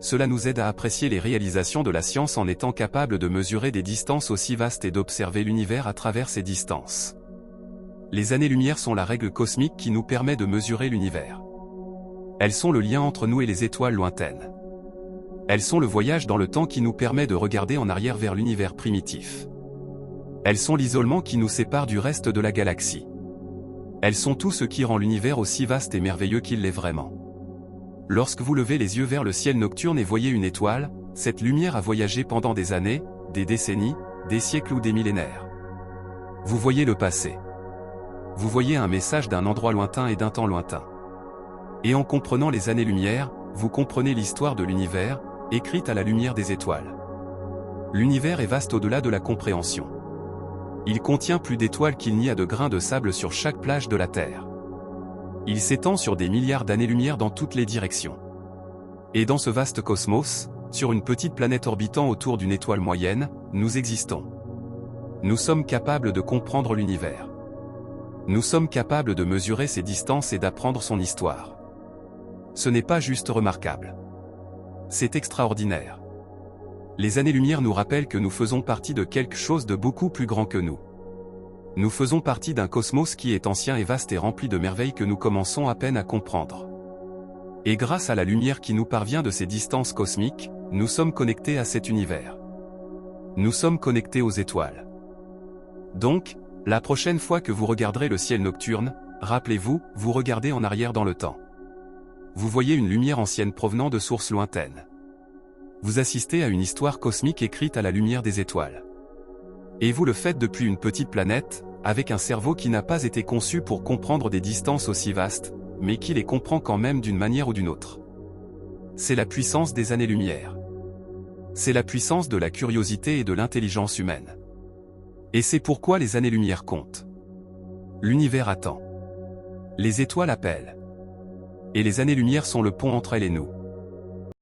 Cela nous aide à apprécier les réalisations de la science en étant capable de mesurer des distances aussi vastes et d'observer l'univers à travers ces distances. Les années-lumière sont la règle cosmique qui nous permet de mesurer l'univers. Elles sont le lien entre nous et les étoiles lointaines. Elles sont le voyage dans le temps qui nous permet de regarder en arrière vers l'univers primitif. Elles sont l'isolement qui nous sépare du reste de la galaxie. Elles sont tout ce qui rend l'univers aussi vaste et merveilleux qu'il l'est vraiment. Lorsque vous levez les yeux vers le ciel nocturne et voyez une étoile, cette lumière a voyagé pendant des années, des décennies, des siècles ou des millénaires. Vous voyez le passé. Vous voyez un message d'un endroit lointain et d'un temps lointain. Et en comprenant les années-lumière, vous comprenez l'histoire de l'univers, écrite à la lumière des étoiles. L'univers est vaste au-delà de la compréhension. Il contient plus d'étoiles qu'il n'y a de grains de sable sur chaque plage de la Terre. Il s'étend sur des milliards d'années-lumière dans toutes les directions. Et dans ce vaste cosmos, sur une petite planète orbitant autour d'une étoile moyenne, nous existons. Nous sommes capables de comprendre l'univers. Nous sommes capables de mesurer ses distances et d'apprendre son histoire. Ce n'est pas juste remarquable. C'est extraordinaire. Les années-lumière nous rappellent que nous faisons partie de quelque chose de beaucoup plus grand que nous. Nous faisons partie d'un cosmos qui est ancien et vaste et rempli de merveilles que nous commençons à peine à comprendre. Et grâce à la lumière qui nous parvient de ces distances cosmiques, nous sommes connectés à cet univers. Nous sommes connectés aux étoiles. Donc, la prochaine fois que vous regarderez le ciel nocturne, rappelez-vous, vous regardez en arrière dans le temps. Vous voyez une lumière ancienne provenant de sources lointaines. Vous assistez à une histoire cosmique écrite à la lumière des étoiles. Et vous le faites depuis une petite planète, avec un cerveau qui n'a pas été conçu pour comprendre des distances aussi vastes, mais qui les comprend quand même d'une manière ou d'une autre. C'est la puissance des années-lumière. C'est la puissance de la curiosité et de l'intelligence humaine. Et c'est pourquoi les années-lumière comptent. L'univers attend. Les étoiles appellent. Et les années-lumière sont le pont entre elles et nous.